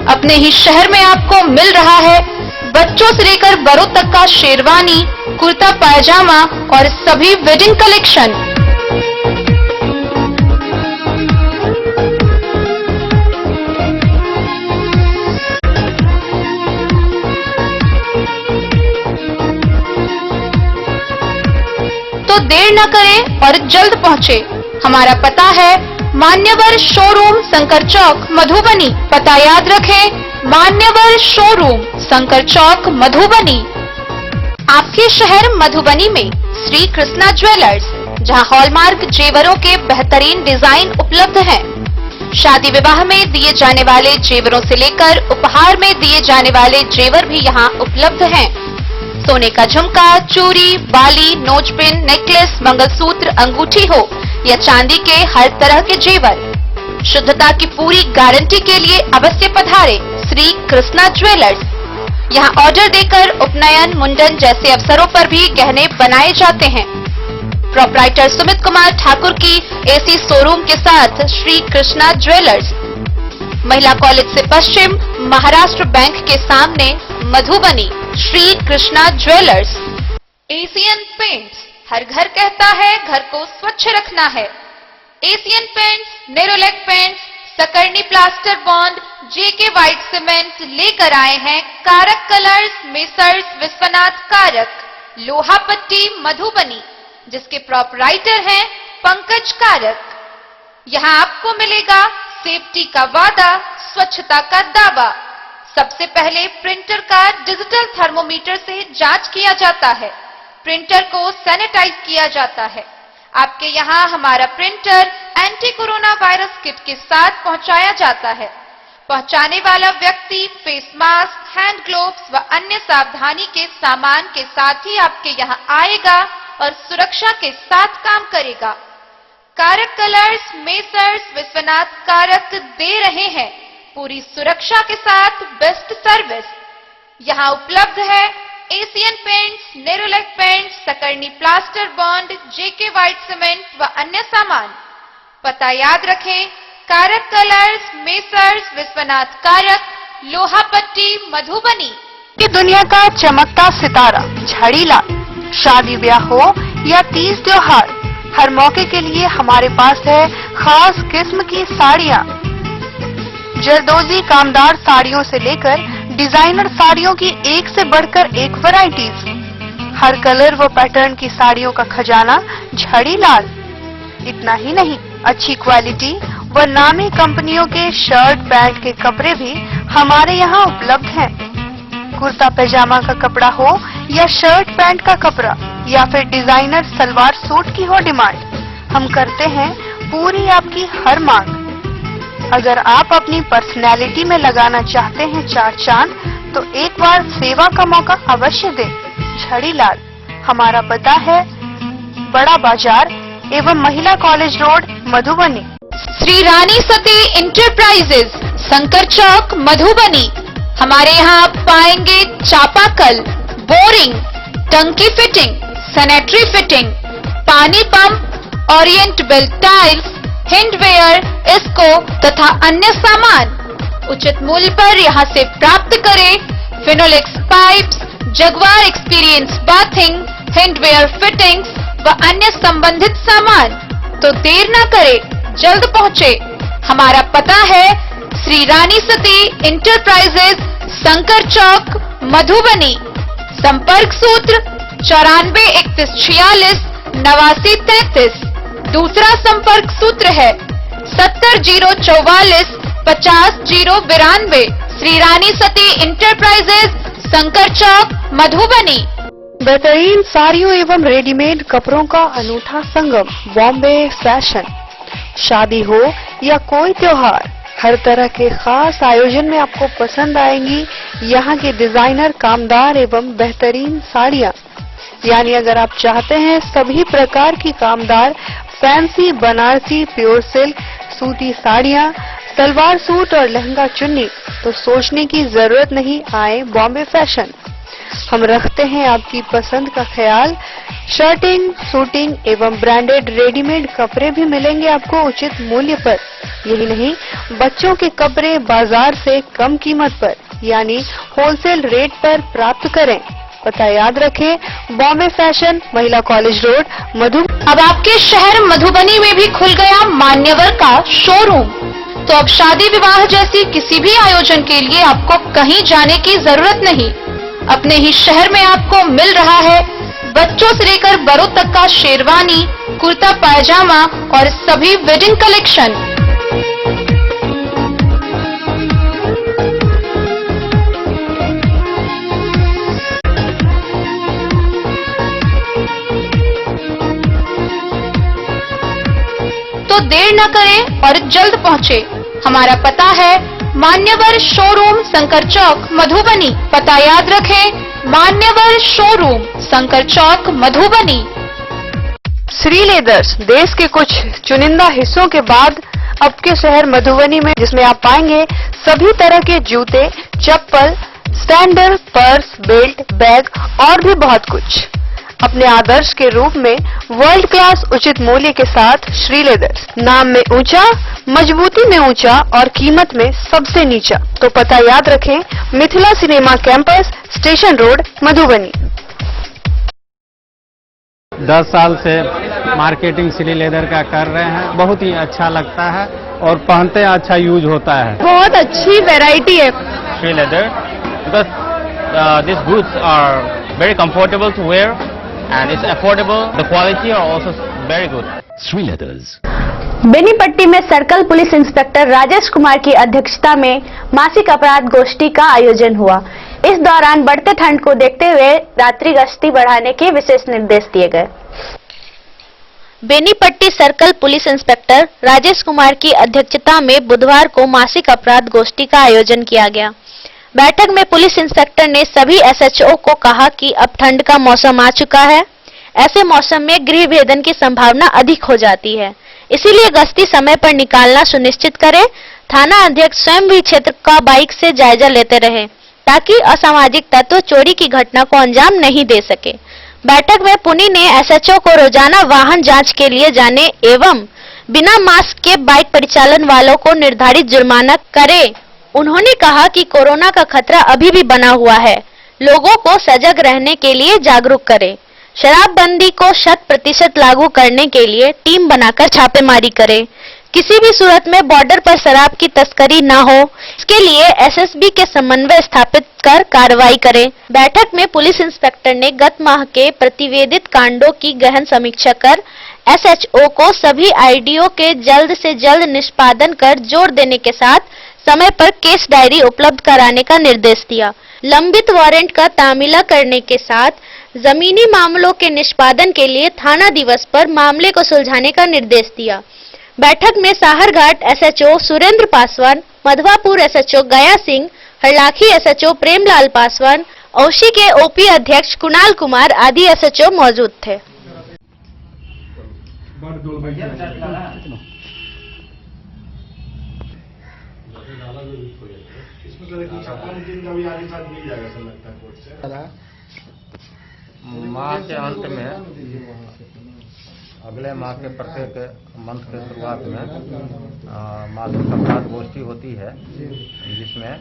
अपने ही शहर में आपको मिल रहा है बच्चों से लेकर बड़ों तक का शेरवानी, कुर्ता पायजामा और सभी वेडिंग कलेक्शन। देर न करें और जल्द पहुंचे। हमारा पता है मान्यवर शोरूम शंकर चौक मधुबनी। पता याद रखें, मान्यवर शोरूम शंकर चौक मधुबनी। आपके शहर मधुबनी में श्री कृष्णा ज्वेलर्स, जहां हॉलमार्क जेवरों के बेहतरीन डिजाइन उपलब्ध हैं। शादी विवाह में दिए जाने वाले जेवरों से लेकर उपहार में दिए जाने वाले जेवर भी यहां उपलब्ध हैं। सोने का झुमका, चूड़ी, बाली, नोजपिन, नेकलेस, मंगलसूत्र, अंगूठी हो या चांदी के हर तरह के जेवर, शुद्धता की पूरी गारंटी के लिए अवश्य पधारे श्री कृष्णा ज्वेलर्स। यहाँ ऑर्डर देकर उपनयन, मुंडन जैसे अवसरों पर भी गहने बनाए जाते हैं। प्रोप्राइटर सुमित कुमार ठाकुर की एसी शोरूम के साथ श्री कृष्णा ज्वेलर्स, महिला कॉलेज से पश्चिम, महाराष्ट्र बैंक के सामने, Madhubani. Shri Krishna jewellers. Asian paints, हर घर कहता है घर को स्वच्छ रखना है। Asian paints, Nerolac paints, Sakarni plaster bond, JK white cement लेकर आए हैं कारक कलर्स, मेसर्स विश्वनाथ कारक, लोहा पट्टी, मधुबनी, जिसके प्रोपराइटर हैं पंकज कारक। यहाँ आपको मिलेगा सेफ्टी का वादा, स्वच्छता का दावा। सबसे पहले प्रिंटर का डिजिटल थर्मोमीटर से जांच किया जाता है। प्रिंटर को सैनिटाइज किया जाता है। आपके यहाँ हमारा printer anti corona virus kit के साथ पहुंचाया जाता है। पहुंचाने वाला व्यक्ति फेस मास्क, हैंड ग्लोव्स व अन्य सावधानी के सामान के साथ ही आपके यहाँ आएगा और सुरक्षा के साथ काम करेगा। कारक कलर्स, मेसर्स विश्वनाथ कारक दे रहे हैं पूरी सुरक्षा के साथ बेस्ट सर्विस। यहाँ उपलब्ध है Asian paints, Nerolac paints, Sakarni plaster bond, JK white cement व अन्य सामान। पता याद रखें, कारक कलर्स, मेसर्स विश्वनाथ कारक, लोहा पट्टी, मधुबनी। ये दुनिया का चमकता सितारा झाड़ीलाल। शादी ब्याह हो या तीज त्योहार, हर मौके के लिए हमारे पास है खास किस्म की साड़ियाँ। जरदोजी कामदार साड़ियों से लेकर डिजाइनर साड़ियों की एक से बढ़कर एक वैरायटीज। हर कलर व पैटर्न की साड़ियों का खजाना झाड़ीलाल। इतना ही नहीं, अच्छी क्वालिटी व नामी कंपनियों के शर्ट पैंट के कपड़े भी हमारे यहाँ उपलब्ध हैं। कुर्ता पैजामा का कपड़ा हो या शर्ट पैंट का कपड़ा या फिर डिजाइनर सलवार सूट की हो डिमांड, हम करते हैं पूरी आपकी हर मांग। अगर आप अपनी पर्सनैलिटी में लगाना चाहते हैं चार चांद, तो एक बार सेवा का मौका अवश्य दें। झाड़ीलाल, हमारा पता है बड़ा बाजार एवं महिला college road, Madhubani. Shri Rani Sati enterprises, Shankar चौक, मधुबनी। हमारे यहाँ आप पाएंगे चापाकल, बोरिंग, टंकी फिटिंग, सैनिटरी फिटिंग, पानी पंप, ओरिएंट बेल टाइल्स, हैंडवेयर, इसको तथा अन्य सामान उचित मूल्य पर यहाँ से प्राप्त करें। Finolex pipes, Jaquar experience bathing, handware fittings व अन्य संबंधित सामान। तो देर न करें, जल्द पहुँचे। हमारा पता है श्री रानी सती इंटरप्राइजेज, शंकर चौक, मधुबनी। संपर्क सूत्र 94 31 46 89 33। दूसरा संपर्क सूत्र है 70 044 50 092। श्री रानी सती इंटरप्राइजेज, शंकर चौक, मधुबनी। बेहतरीन साड़ियों एवं रेडीमेड कपड़ों का अनूठा संगम, बॉम्बे फैशन। शादी हो या कोई त्योहार, हर तरह के खास आयोजन में आपको पसंद आएंगी यहाँ की डिजाइनर, कामदार एवं बेहतरीन साड़ियाँ। यानी अगर आप चाहते हैं सभी प्रकार की कामदार, फैंसी, बनारसी, प्योर सिल्क, सूती साड़ियाँ, सलवार सूट और लहंगा चुन्नी, तो सोचने की जरूरत नहीं, आए बॉम्बे फैशन। हम रखते हैं आपकी पसंद का ख्याल। शर्टिंग, सूटिंग एवं ब्रांडेड रेडीमेड कपड़े भी मिलेंगे आपको उचित मूल्य पर। यही नहीं, बच्चों के कपड़े बाजार से कम कीमत पर यानी होलसेल रेट पर प्राप्त करें। पता याद रखें, बॉम्बे फैशन, महिला कॉलेज रोड, मधुबनी। अब आपके शहर मधुबनी में भी खुल गया मान्यवर का शोरूम। तो अब शादी विवाह जैसी किसी भी आयोजन के लिए आपको कहीं जाने की जरूरत नहीं। अपने ही शहर में आपको मिल रहा है बच्चों से लेकर बड़ों तक का शेरवानी, कुर्ता पायजामा और सभी वेडिंग कलेक्शन। तो देर न करें और जल्द पहुंचे। हमारा पता है मान्यवर शोरूम, शंकर चौक, मधुबनी। पता याद रखें, मान्यवर शोरूम, शंकर चौक, मधुबनी। श्री लेदर्स देश के कुछ चुनिंदा हिस्सों के बाद अब के शहर मधुबनी में, जिसमें आप पाएंगे सभी तरह के जूते, चप्पल, सैंडल, पर्स, बेल्ट, बैग और भी बहुत कुछ अपने आदर्श के रूप में वर्ल्ड क्लास उचित मूल्य के साथ श्री लेदर्स, नाम में ऊंचा, मजबूती में ऊंचा और कीमत में सबसे नीचा। तो पता याद रखें, Mithila cinema campus, station road, Madhubani. 10 साल से मार्केटिंग श्री लेदर का कर रहे हैं, बहुत ही अच्छा लगता है और पहनते हैं अच्छा यूज होता है। बहुत अच्छी वैरायटी है Shri leather, because these goods are very comfortable to wear and it's affordable. The quality are also very good. Sri Leathers. Benipatti में circle police inspector Rajesh Kumar की अध्यक्षता में मासिक अपराध गोष्ठी का आयोजन हुआ। इस दौरान बढ़ते ठंड को देखते हुए रात्रि गश्ती बढ़ाने के विशेष निर्देश दिए गए। Benipatti circle police inspector Rajesh Kumar की अध्यक्षता में बुधवार को मासिक अपराध गोष्ठी का आयोजन किया गया। बैठक में पुलिस इंस्पेक्टर ने सभी एसएचओ को कहा कि अब ठंड का मौसम आ चुका है। ऐसे मौसम में गृह भेदन की संभावना अधिक हो जाती है, इसीलिए गश्ती समय पर निकालना सुनिश्चित करें। थाना अध्यक्ष स्वयं भी क्षेत्र का बाइक से जायजा लेते रहे ताकि असामाजिक तत्व चोरी की घटना को अंजाम नहीं दे सके। बैठक में पुनी ने एसएचओ को रोजाना वाहन जांच के लिए जाने एवं बिना मास्क के बाइक परिचालन वालों को निर्धारित जुर्माना करे। उन्होंने कहा कि कोरोना का खतरा अभी भी बना हुआ है, लोगों को सजग रहने के लिए जागरूक करें। शराबबंदी को 100% लागू करने के लिए टीम बनाकर छापेमारी करें। किसी भी सूरत में बॉर्डर पर शराब की तस्करी न हो, इसके लिए एसएसबी के समन्वय स्थापित कर कार्रवाई करें। बैठक में पुलिस इंस्पेक्टर ने गत माह के प्रतिवेदित कांडों की गहन समीक्षा कर एसएचओ को सभी आईडीओ के जल्द से जल्द निष्पादन कर जोर देने के साथ समय पर केस डायरी उपलब्ध कराने का निर्देश दिया। लंबित वारंट का तामीला करने के साथ जमीनी मामलों के निष्पादन के लिए थाना दिवस पर मामले को सुलझाने का निर्देश दिया। बैठक में साहरघाट एसएचओ सुरेंद्र पासवान, मधवापुर एसएचओ गया सिंह, हरलाखी एसएचओ प्रेमलाल पासवान, औशी के ओपी अध्यक्ष कुणाल कुमार आदि एसएचओ मौजूद थे। माह के अंत में, अगले माह के प्रत्येक मंथ के शुरुआत में मासिक अपराध गोष्ठी होती है, जिसमें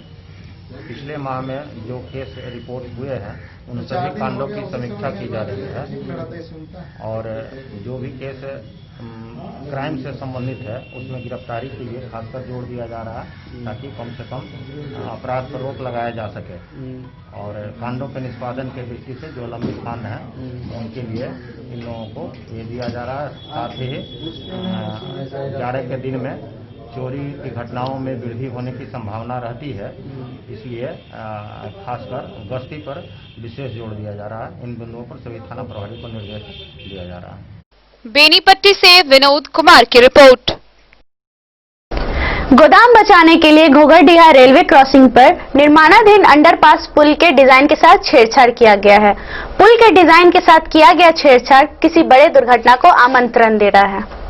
पिछले माह में जो केस रिपोर्ट हुए हैं उन सभी कांडों की समीक्षा की जा रही है और जो भी केस क्राइम से संबंधित है उसमें गिरफ्तारी के लिए खासकर जोर दिया जा रहा है ताकि कम से कम अपराध पर रोक लगाया जा सके। और कांडों के निष्पादन के दृष्टि से जो लंबित कांड हैं उनके लिए इन लोगों को ये दिया जा रहा है। साथ ही जाड़े के दिन में चोरी की घटनाओं में वृद्धि होने की संभावना रहती है, इसलिए खासकर गश्ती पर विशेष जोर दिया जा रहा है। इन बिंदुओं पर सभी थाना प्रभारी को निर्देश दिया जा रहा है। बेनीपट्टी से विनोद कुमार की रिपोर्ट। गोदाम बचाने के लिए घोघरडीहा रेलवे क्रॉसिंग पर निर्माणाधीन अंडरपास पुल के डिजाइन के साथ छेड़छाड़ किया गया है। पुल के डिजाइन के साथ किया गया छेड़छाड़ किसी बड़े दुर्घटना को आमंत्रण दे रहा है।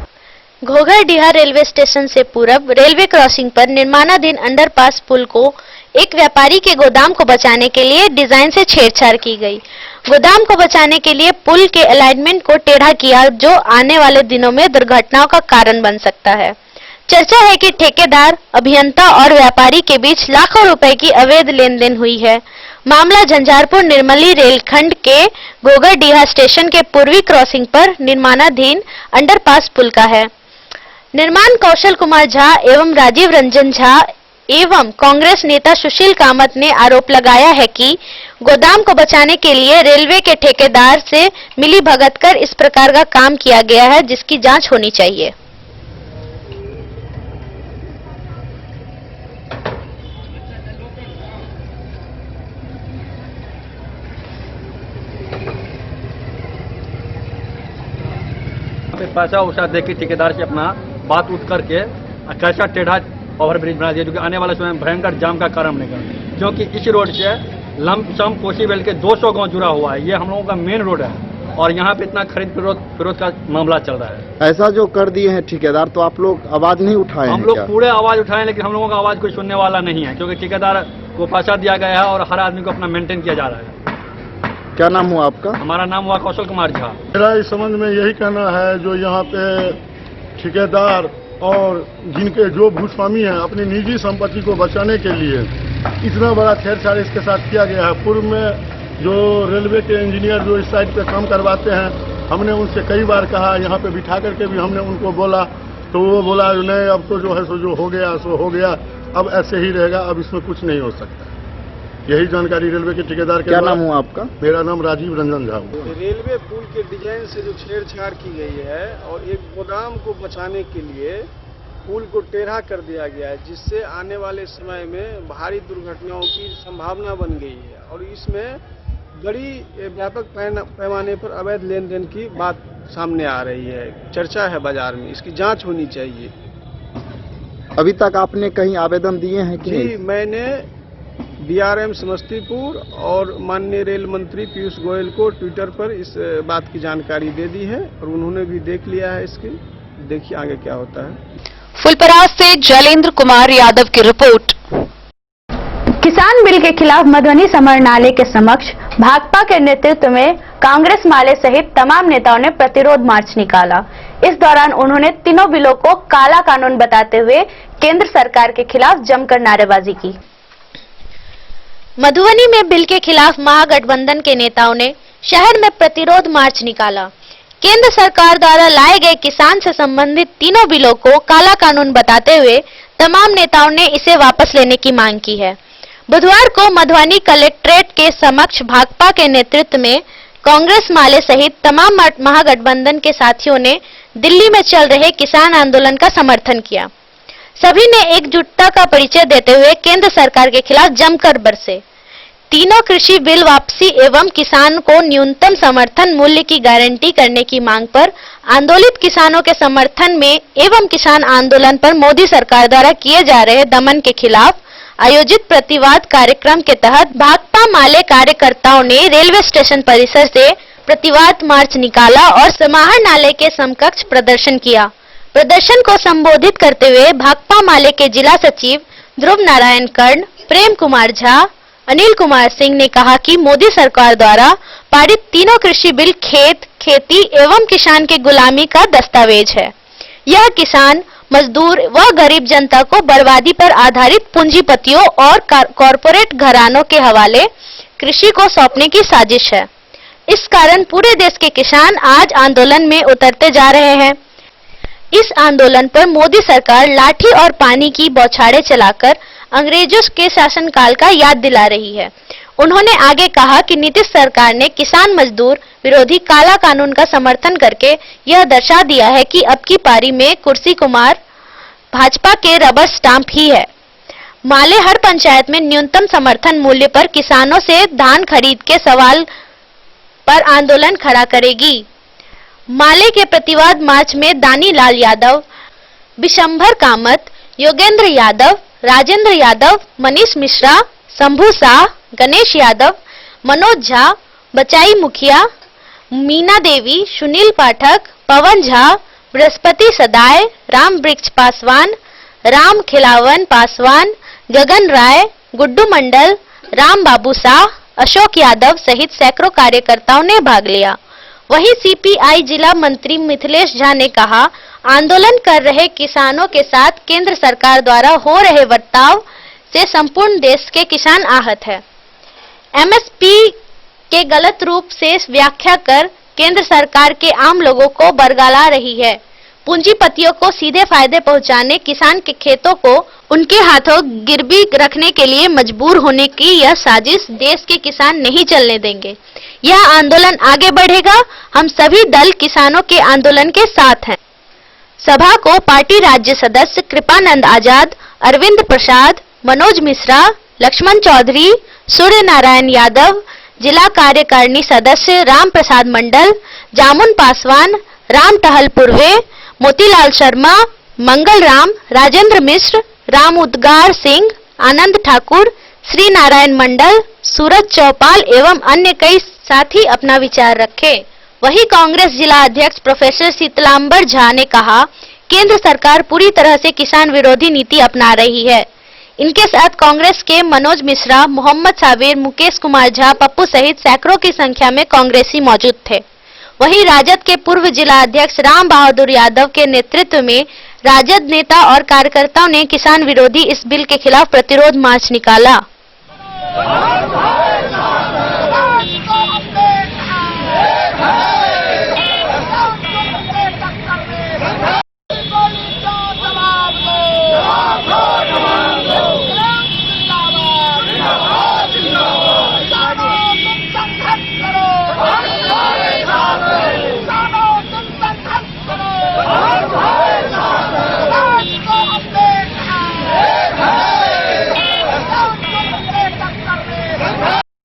घोघरडीहा रेलवे स्टेशन से पूरब रेलवे क्रॉसिंग पर निर्माणाधीन अंडरपास पुल को एक व्यापारी के गोदाम को बचाने के लिए डिजाइन से छेड़छाड़ की गई। गोदाम को बचाने के लिए पुल के अलाइनमेंट को टेढ़ा किया, जो आने वाले दिनों में दुर्घटनाओं का कारण बन सकता है। चर्चा है कि ठेकेदार, अभियंता और व्यापारी के बीच लाखों रुपए की अवैध लेन देन हुई है। मामला झंझारपुर निर्मली रेलखंड के घोघरडीहा स्टेशन के पूर्वी क्रॉसिंग पर निर्माणाधीन अंडरपास पुल का है। निर्माण कौशल कुमार झा एवं राजीव रंजन झा एवं कांग्रेस नेता सुशील कामत ने आरोप लगाया है कि गोदाम को बचाने के लिए रेलवे के ठेकेदार से मिलीभगत कर इस प्रकार का काम किया गया है, जिसकी जांच होनी चाहिए। पैसा उसा दे के ठेकेदार से अपना बात उठ करके कैसा टेढ़ा ओवर ब्रिज बना दिया, जो कि आने वाले समय में भयंकर जाम का कारण बनेगा, क्योंकि इस रोड से लमसम कोसी बेल्ट के 200 गांव जुड़ा हुआ है। ये हम लोगों का मेन रोड है और यहाँ पे इतना खरीद फिरोज का मामला चल रहा है। ऐसा जो कर दिए हैं ठेकेदार, तो आप लोग आवाज नहीं उठाए? हम लोग पूरे आवाज उठाए, लेकिन हम लोगों का आवाज कोई सुनने वाला नहीं है, क्योंकि ठेकेदार को पैसा दिया गया है और हर आदमी को अपना मेंटेन किया जा रहा है। क्या नाम हुआ आपका? हमारा नाम हुआ कौशल कुमार झा। मेरा इस संबंध में यही कहना है, जो यहाँ पे ठेकेदार और जिनके जो भूस्वामी हैं, अपनी निजी संपत्ति को बचाने के लिए इतना बड़ा छेड़छाड़ इसके साथ किया गया है। पूर्व में जो रेलवे के इंजीनियर जो इस साइड पे काम करवाते हैं, हमने उनसे कई बार कहा, यहाँ पे बिठा करके भी हमने उनको बोला, तो वो बोला नहीं अब तो जो है सो जो हो गया सो हो गया, अब ऐसे ही रहेगा, अब इसमें कुछ नहीं हो सकता। यही जानकारी रेलवे के ठेकेदार के। क्या नाम हुआ आपका? मेरा नाम राजीव रंजन झा। रेलवे पुल के डिजाइन से जो छेड़छाड़ की गई है और एक गोदाम को बचाने के लिए पुल को टेढ़ा कर दिया गया है, जिससे आने वाले समय में भारी दुर्घटनाओं की संभावना बन गई है और इसमें बड़ी व्यापक पैमाने पर अवैध लेन देन की बात सामने आ रही है, चर्चा है बाजार में, इसकी जांच होनी चाहिए। अभी तक आपने कहीं आवेदन दिए हैं कि? जी, मैंने DRM समस्तीपुर और माननीय रेल मंत्री पीयूष गोयल को ट्विटर पर इस बात की जानकारी दे दी है और उन्होंने भी देख लिया है इसकी। देखिए आगे क्या होता है। फुलपरास से जलेंद्र कुमार यादव की रिपोर्ट। किसान बिल के खिलाफ मधुबनी समरनाले के समक्ष भाकपा के नेतृत्व में कांग्रेस माले सहित तमाम नेताओं ने प्रतिरोध मार्च निकाला। इस दौरान उन्होंने तीनों बिलों को काला कानून बताते हुए केंद्र सरकार के खिलाफ जमकर नारेबाजी की। मधुबनी में बिल के खिलाफ महागठबंधन के नेताओं ने शहर में प्रतिरोध मार्च निकाला। केंद्र सरकार द्वारा लाए गए किसान से संबंधित तीनों बिलों को काला कानून बताते हुए तमाम नेताओं ने इसे वापस लेने की मांग की है। बुधवार को मधुबनी कलेक्ट्रेट के समक्ष भाकपा के नेतृत्व में कांग्रेस माले सहित तमाम महागठबंधन के साथियों ने दिल्ली में चल रहे किसान आंदोलन का समर्थन किया। सभी ने एकजुटता का परिचय देते हुए केंद्र सरकार के खिलाफ जमकर बरसे। तीनों कृषि बिल वापसी एवं किसान को न्यूनतम समर्थन मूल्य की गारंटी करने की मांग पर आंदोलित किसानों के समर्थन में एवं किसान आंदोलन पर मोदी सरकार द्वारा किए जा रहे दमन के खिलाफ आयोजित प्रतिवाद कार्यक्रम के तहत भाकपा माले कार्यकर्ताओं ने रेलवे स्टेशन परिसर से प्रतिवाद मार्च निकाला और समाहर नाले के समकक्ष प्रदर्शन किया। प्रदर्शन को संबोधित करते हुए भाकपा माले के जिला सचिव ध्रुव नारायण कर्ण, प्रेम कुमार झा, अनिल कुमार सिंह ने कहा कि मोदी सरकार द्वारा पारित तीनों कृषि बिल खेत, खेती एवं किसान के गुलामी का दस्तावेज है। यह किसान, मजदूर व गरीब जनता को बर्बादी पर आधारित पूंजीपतियों और कॉरपोरेट घरानों के हवाले कृषि को सौंपने की साजिश है। इस कारण पूरे देश के किसान आज आंदोलन में उतरते जा रहे हैं। इस आंदोलन पर मोदी सरकार लाठी और पानी की बौछारें चलाकर अंग्रेजों के शासनकाल का याद दिला रही है। उन्होंने आगे कहा कि नीतीश सरकार ने किसान मजदूर विरोधी काला कानून का समर्थन करके यह दर्शा दिया है कि अब की पारी में कुर्सी कुमार भाजपा के रबर स्टाम्प ही है। माले हर पंचायत में न्यूनतम समर्थन मूल्य पर किसानों से धान खरीद के सवाल पर आंदोलन खड़ा करेगी। माले के प्रतिवाद मार्च में दानी लाल यादव, बिशंभर कामत, योगेंद्र यादव, राजेंद्र यादव, मनीष मिश्रा, शंभू शाह, गणेश यादव, मनोज झा, बचाई मुखिया, मीना देवी, सुनील पाठक, पवन झा, बृहस्पति सदाय, राम वृक्ष पासवान, राम खिलावन पासवान, गगन राय, गुड्डू मंडल, राम बाबू शाह, अशोक यादव सहित सैकड़ों कार्यकर्ताओं ने भाग लिया। वहीं सीपीआई जिला मंत्री मिथिलेश झा ने कहा, आंदोलन कर रहे किसानों के साथ केंद्र सरकार द्वारा हो रहे बर्ताव से संपूर्ण देश के किसान आहत है। एमएसपी के गलत रूप से व्याख्या कर केंद्र सरकार के आम लोगों को बरगला रही है। पूंजीपतियों को सीधे फायदे पहुंचाने, किसान के खेतों को उनके हाथों गिरवी रखने के लिए मजबूर होने की यह साजिश देश के किसान नहीं चलने देंगे। यह आंदोलन आगे बढ़ेगा। हम सभी दल किसानों के आंदोलन के साथ हैं। सभा को पार्टी राज्य सदस्य कृपानंद आजाद, अरविंद प्रसाद, मनोज मिश्रा, लक्ष्मण चौधरी, सूर्य नारायण यादव, जिला कार्यकारिणी सदस्य राम प्रसाद मंडल, जामुन पासवान, राम टहल पूर्वे, मोतीलाल शर्मा, मंगल राम, राजेंद्र मिश्र, राम उद्गार सिंह, आनंद ठाकुर, श्री नारायण मंडल, सूरज चौपाल एवं अन्य कई साथी अपना विचार रखे। वहीं कांग्रेस जिला अध्यक्ष प्रोफेसर शीतलांबर झा ने कहा, केंद्र सरकार पूरी तरह से किसान विरोधी नीति अपना रही है। इनके साथ कांग्रेस के मनोज मिश्रा, मोहम्मद साबिर, मुकेश कुमार झा, पप्पू सहित सैकड़ों की संख्या में कांग्रेसी मौजूद थे। वहीं राजद के पूर्व जिला अध्यक्ष राम बहादुर यादव के नेतृत्व में राजद नेता और कार्यकर्ताओं ने किसान विरोधी इस बिल के खिलाफ प्रतिरोध मार्च निकाला।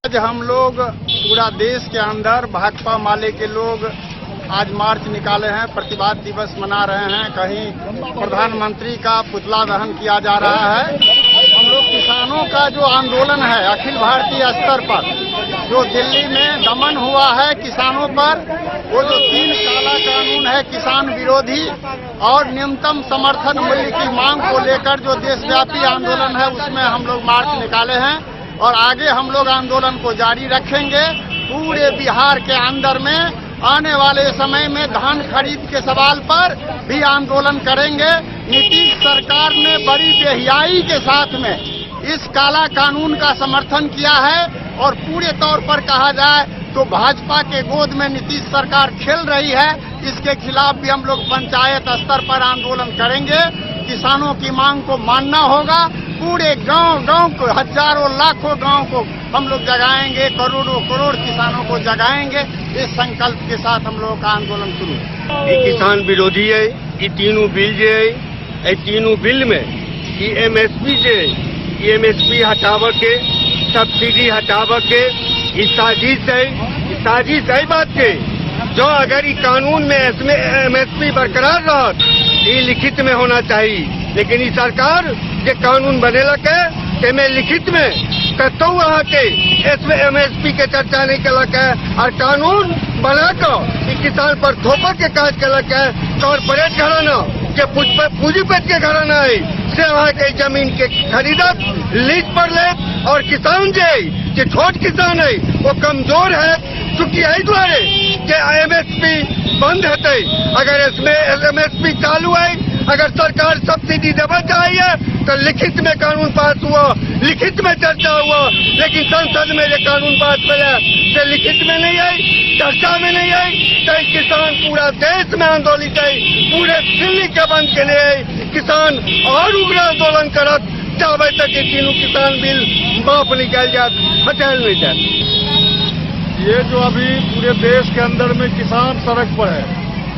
आज हम लोग पूरा देश के अंदर भाकपा माले के लोग आज मार्च निकाले हैं, प्रतिवाद दिवस मना रहे हैं। कहीं प्रधानमंत्री का पुतला दहन किया जा रहा है। हम लोग किसानों का जो आंदोलन है अखिल भारतीय स्तर पर, जो दिल्ली में दमन हुआ है किसानों पर, वो जो 3 काला कानून है किसान विरोधी और न्यूनतम समर्थन मूल्य की मांग को लेकर जो देशव्यापी आंदोलन है, उसमें हम लोग मार्च निकाले हैं और आगे हम लोग आंदोलन को जारी रखेंगे। पूरे बिहार के अंदर में आने वाले समय में धान खरीद के सवाल पर भी आंदोलन करेंगे। नीतीश सरकार ने बड़ी बेहियाई के साथ में इस काला कानून का समर्थन किया है और पूरे तौर पर कहा जाए तो भाजपा के गोद में नीतीश सरकार खेल रही है। इसके खिलाफ भी हम लोग पंचायत स्तर पर आंदोलन करेंगे। किसानों की मांग को मानना होगा। पूरे गांव को, हजारों लाखों गांव को हम लोग जगाएंगे, करोड़ों करोड़ किसानों को जगाएंगे। इस संकल्प के साथ हम लोगों का आंदोलन शुरू है। ये किसान विरोधी है। ये तीनों बिल जो है, ये तीनों बिल में एमएसपी जो है, एमएसपी हटाव के, सब्सिडी हटाव के, ये साजिश है। ये साजिश है बात के जो अगर ये कानून में एमएसपी बरकरार रहा, ये लिखित में होना चाहिए। लेकिन ये सरकार ये कानून बने लगे में लिखित में कहता हूँ वहाँ के इसमें एमएसपी के चर्चा नहीं कर लगे और कानून बनाकर किसान पर थोपा के काज कर लगे। कॉर्पोरेट घराना के पूंजीपति के घराना है से वहाँ के जमीन के खरीदत लीज पर ले और किसान जो छोट किसान है वो कमजोर है। चूंकि यही द्वारे कि एमएसपी बंद है, अगर इसमें एमएसपी चालू है, अगर सरकार सब्सिडी देना चाहिए तो लिखित में कानून पास हुआ, लिखित में चर्चा हुआ, लेकिन संसद में ये कानून पास हुआ तो लिखित में नहीं आई, चर्चा में नहीं आई। तो किसान पूरा देश में आंदोलित है, पूरे दिल्ली के बंद के लिए किसान और उग्र आंदोलन करत चाहे तक ये तीनों किसान बिल माफ निकल जाए, हटाल नहीं जाए। ये जो अभी पूरे देश के अंदर में किसान सड़क पर है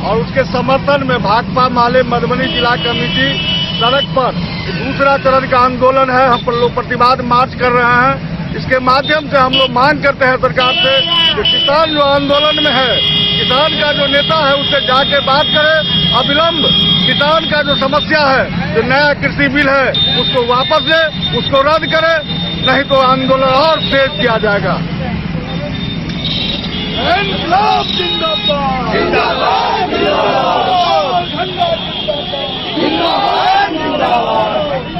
और उसके समर्थन में भाकपा माले मधुबनी जिला कमेटी सड़क पर दूसरा चरण का आंदोलन है। हम लोग प्रतिवाद मार्च कर रहे हैं। इसके माध्यम से हम लोग मांग करते हैं सरकार से कि किसान जो आंदोलन में है, किसान का जो नेता है उससे जाके बात करे, अविलंब किसान का जो समस्या है, जो नया कृषि बिल है उसको वापस ले, उसको रद्द करे, नहीं तो आंदोलन और तेज किया जाएगा। इनकलाब जिंदाबाद, जिंदाबाद, जिंदाबाद, जिंदाबाद, जिंदाबाद।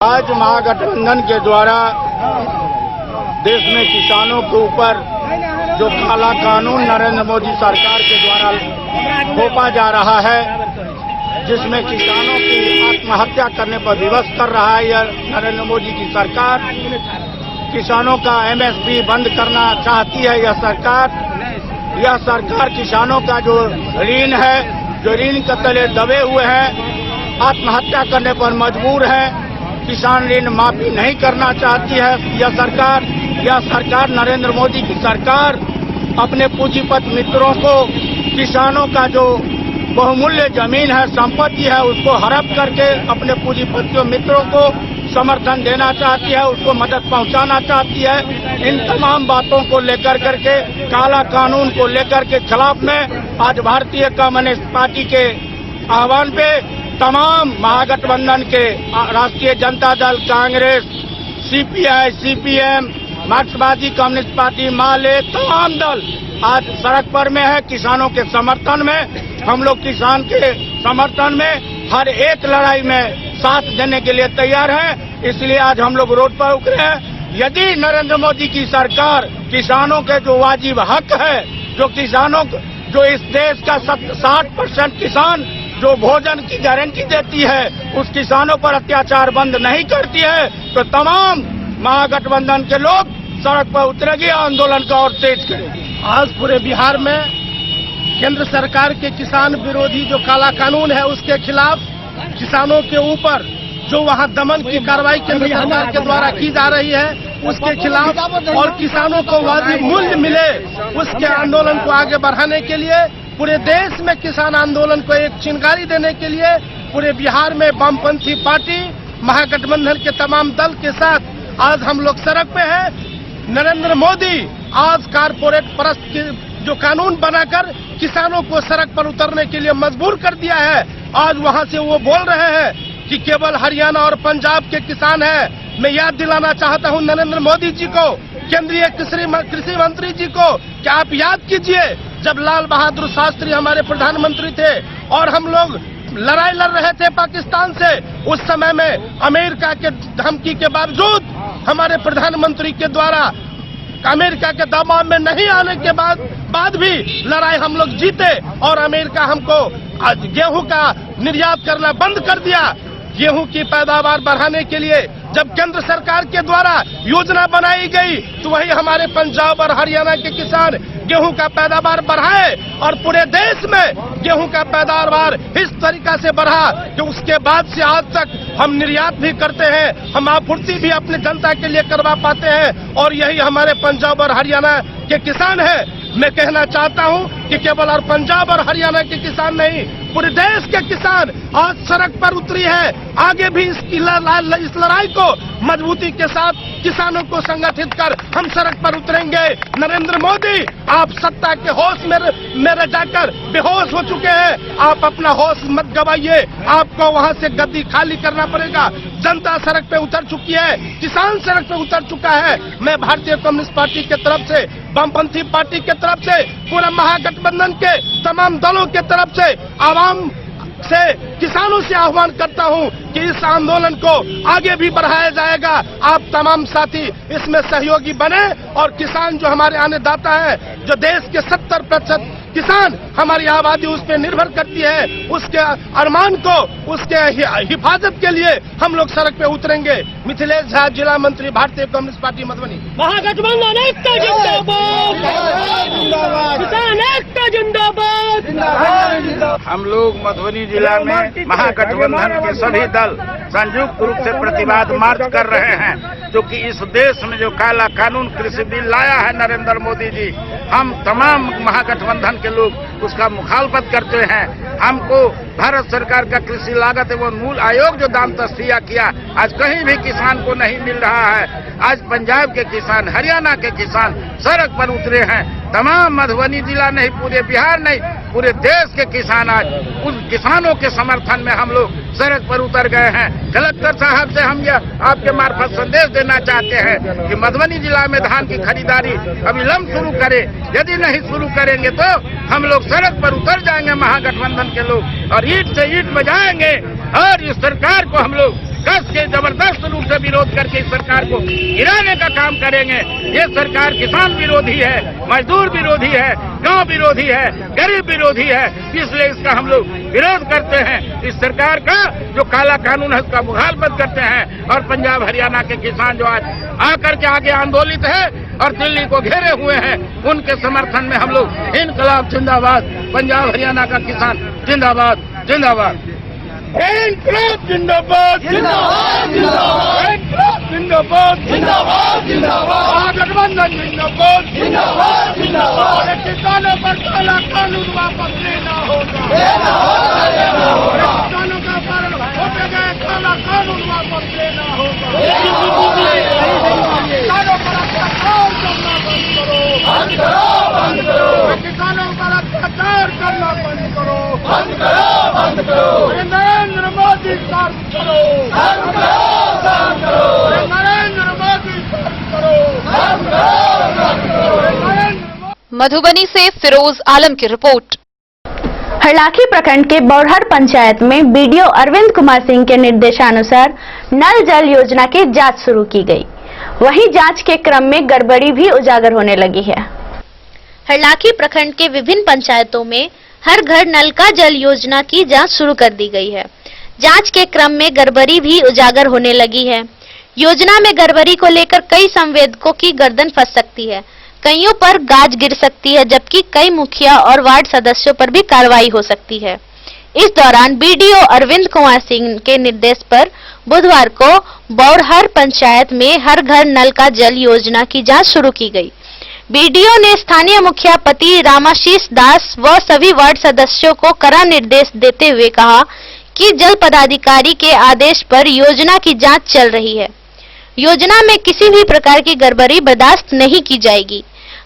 आज महागठबंधन के द्वारा देश में किसानों के ऊपर जो काला कानून नरेंद्र मोदी सरकार के द्वारा थोपा जा रहा है, जिसमें किसानों की आत्महत्या करने पर विवश कर रहा है यह नरेंद्र मोदी की सरकार। किसानों का एमएसपी बंद करना चाहती है यह सरकार। यह सरकार किसानों का जो ऋण है, जो ऋण के तले दबे हुए हैं, आत्महत्या करने पर मजबूर है, किसान ऋण माफी नहीं करना चाहती है यह सरकार। यह सरकार नरेंद्र मोदी की सरकार अपने पूंजीपति मित्रों को किसानों का जो बहुमूल्य जमीन है, संपत्ति है, उसको हड़प करके अपने पूंजीपतियों मित्रों को समर्थन देना चाहती है, उसको मदद पहुंचाना चाहती है। इन तमाम बातों को लेकर करके, काला कानून को लेकर के खिलाफ में आज भारतीय कम्युनिस्ट पार्टी के आह्वान पे तमाम महागठबंधन के राष्ट्रीय जनता दल, कांग्रेस, सीपीआई, सीपीएम, मार्क्सवादी कम्युनिस्ट पार्टी, माले, तमाम दल आज सड़क पर में है किसानों के समर्थन में। हम लोग किसान के समर्थन में हर एक लड़ाई में साथ देने के लिए तैयार हैं, इसलिए आज हम लोग रोड पर उतरे हैं। यदि नरेंद्र मोदी की सरकार किसानों के जो वाजिब हक है, जो किसानों जो इस देश का 60% किसान जो भोजन की गारंटी देती है, उस किसानों पर अत्याचार बंद नहीं करती है, तो तमाम महागठबंधन के लोग सड़क पर उतरेगी, आंदोलन का और तेज करेगी। आज पूरे बिहार में केंद्र सरकार के किसान विरोधी जो काला कानून है, उसके खिलाफ किसानों के ऊपर जो वहां दमन की कार्रवाई केंद्र सरकार के द्वारा की जा रही है, उसके खिलाफ और किसानों को वाजिब मूल्य मिले, उसके आंदोलन को आगे बढ़ाने के लिए पूरे देश में किसान आंदोलन को एक चिंगारी देने के लिए पूरे बिहार में वामपंथी पार्टी, महागठबंधन के तमाम दल के साथ आज हम लोग सड़क पे हैं। नरेंद्र मोदी आज कारपोरेट परस्त जो कानून बनाकर किसानों को सड़क पर उतरने के लिए मजबूर कर दिया है। आज वहां से वो बोल रहे हैं कि केवल हरियाणा और पंजाब के किसान हैं। मैं याद दिलाना चाहता हूं नरेंद्र मोदी जी को, केंद्रीय कृषि मंत्री जी को, कि आप याद कीजिए जब लाल बहादुर शास्त्री हमारे प्रधानमंत्री थे और हम लोग लड़ाई लड़ रहे थे पाकिस्तान से, उस समय में अमेरिका के धमकी के बावजूद हमारे प्रधानमंत्री के द्वारा अमेरिका के दबाव में नहीं आने के बाद भी लड़ाई हम लोग जीते और अमेरिका हमको गेहूं का निर्यात करना बंद कर दिया। गेहूं की पैदावार बढ़ाने के लिए जब केंद्र सरकार के द्वारा योजना बनाई गई, तो वही हमारे पंजाब और हरियाणा के किसान गेहूं का पैदावार बढ़ाए और पूरे देश में गेहूं का पैदावार इस तरीका से बढ़ा कि उसके बाद से आज तक हम निर्यात भी करते हैं, हम आपूर्ति भी अपने जनता के लिए करवा पाते हैं और यही हमारे पंजाब और हरियाणा के किसान हैं। मैं कहना चाहता हूं कि केवल और पंजाब और हरियाणा के किसान नहीं, पूरे देश के किसान आज सड़क पर उतरी है। आगे भी इस लड़ाई को मजबूती के साथ किसानों को संगठित कर हम सड़क पर उतरेंगे। नरेंद्र मोदी, आप सत्ता के होश में जाकर बेहोश हो चुके हैं। आप अपना होश मत गवाइए, आपको वहां से गद्दी खाली करना पड़ेगा। जनता सड़क पे उतर चुकी है, किसान सड़क पे उतर चुका है। मैं भारतीय कम्युनिस्ट पार्टी के तरफ से, वामपंथी पार्टी के तरफ से, पूरा महागठबंधन के तमाम दलों के तरफ से, आवाम से, किसानों से आह्वान करता हूं कि इस आंदोलन को आगे भी बढ़ाया जाएगा। आप तमाम साथी इसमें सहयोगी बने और किसान जो हमारे अन्नदाता है, जो देश के 70% किसान हमारी आबादी उस पर निर्भर करती है, उसके अरमान को, उसके हिफाजत के लिए हम लोग सड़क पे उतरेंगे। मिथिलेश झा, जिला मंत्री, भारतीय कम्युनिस्ट पार्टी मधुबनी। महागठबंधन एकता जिंदाबाद, किसान एकता जिंदाबाद। हम लोग मधुबनी जिला में महागठबंधन के सभी दल संयुक्त रूप से प्रतिवाद मार्च कर रहे हैं, क्योंकि इस देश में जो काला कानून कृषि बिल लाया है नरेंद्र मोदी जी, हम तमाम महागठबंधन के लोग उसका मुखालफत करते हैं। हमको भारत सरकार का कृषि लागत एवं मूल आयोग जो दाम तस्फिया किया, आज कहीं भी किसान को नहीं मिल रहा है। आज पंजाब के किसान, हरियाणा के किसान सड़क पर उतरे हैं। तमाम मधुबनी जिला नहीं, पूरे बिहार नहीं, पूरे देश के किसान आज उन किसानों के समर्थन में हम लोग सड़क पर उतर गए हैं। कलेक्टर साहब से हम यह आपके मार्फत संदेश देना चाहते हैं कि मधुबनी जिला में धान की खरीदारी अविलंब शुरू करें। यदि नहीं शुरू करेंगे तो हम लोग सड़क पर उतर जाएंगे महागठबंधन के लोग और ईंट से ईंट बजाएंगे और इस सरकार को हम लोग कस के जबरदस्त रूप से विरोध करके इस सरकार को गिराने का काम करेंगे। ये सरकार किसान विरोधी है, मजदूर विरोधी है, गांव विरोधी है, गरीब विरोधी है, इसलिए इसका हम लोग विरोध करते हैं। इस सरकार का जो काला कानून है उसका मुखालफत करते हैं और पंजाब हरियाणा के किसान जो आज आकर के आगे आंदोलित है और दिल्ली को घेरे हुए हैं, उनके समर्थन में हम लोग इनकलाब जिंदाबाद, पंजाब हरियाणा का किसान जिंदाबाद जिंदाबाद, इनकलाब जिंदाबाद जिंदाबाद जिंदाबाद, इनकलाब जिंदाबाद जिंदाबाद जिंदाबाद, महागठबंधन जिंदाबाद जिंदाबाद जिंदाबाद, किसानों पर काला कानून वापस लेना होगा, किसानों का कारण होते गए काला कानून वापस लेना होगा, किसानों पर अत्याचार करना बंद करो, बंद करो, किसानों पर अत्याचार करना बंद करो, बंद करो, नरेंद्र मोदी सर्व करो, नरेंद्र मोदी सर्व करो, मधुबनी से फिरोज आलम की रिपोर्ट। हरलाखी प्रखंड के बौरहर पंचायत में बीडीओ अरविंद कुमार सिंह के निर्देशानुसार नल जल योजना की जांच शुरू की गई। वहीं जांच के क्रम में गड़बड़ी भी उजागर होने लगी है। हरलाखी प्रखंड के विभिन्न पंचायतों में हर घर नल का जल योजना की जांच शुरू कर दी गई है। जांच के क्रम में गड़बड़ी भी उजागर होने लगी है। योजना में गड़बड़ी को लेकर कई संवेदकों की गर्दन फंस सकती है, कईयों पर गाज गिर सकती है, जबकि कई मुखिया और वार्ड सदस्यों पर भी कार्रवाई हो सकती है। इस दौरान बीडीओ अरविंद कुमार सिंह के निर्देश पर बुधवार को बौरहर पंचायत में हर घर नल का जल योजना की जांच शुरू की गई। बीडीओ ने स्थानीय मुखिया पति रामाशीष दास व सभी वार्ड सदस्यों को कड़ा निर्देश देते हुए कहा कि जल पदाधिकारी के आदेश पर योजना की जांच चल रही है। योजना में किसी भी प्रकार की गड़बड़ी बर्दाश्त नहीं की जाएगी।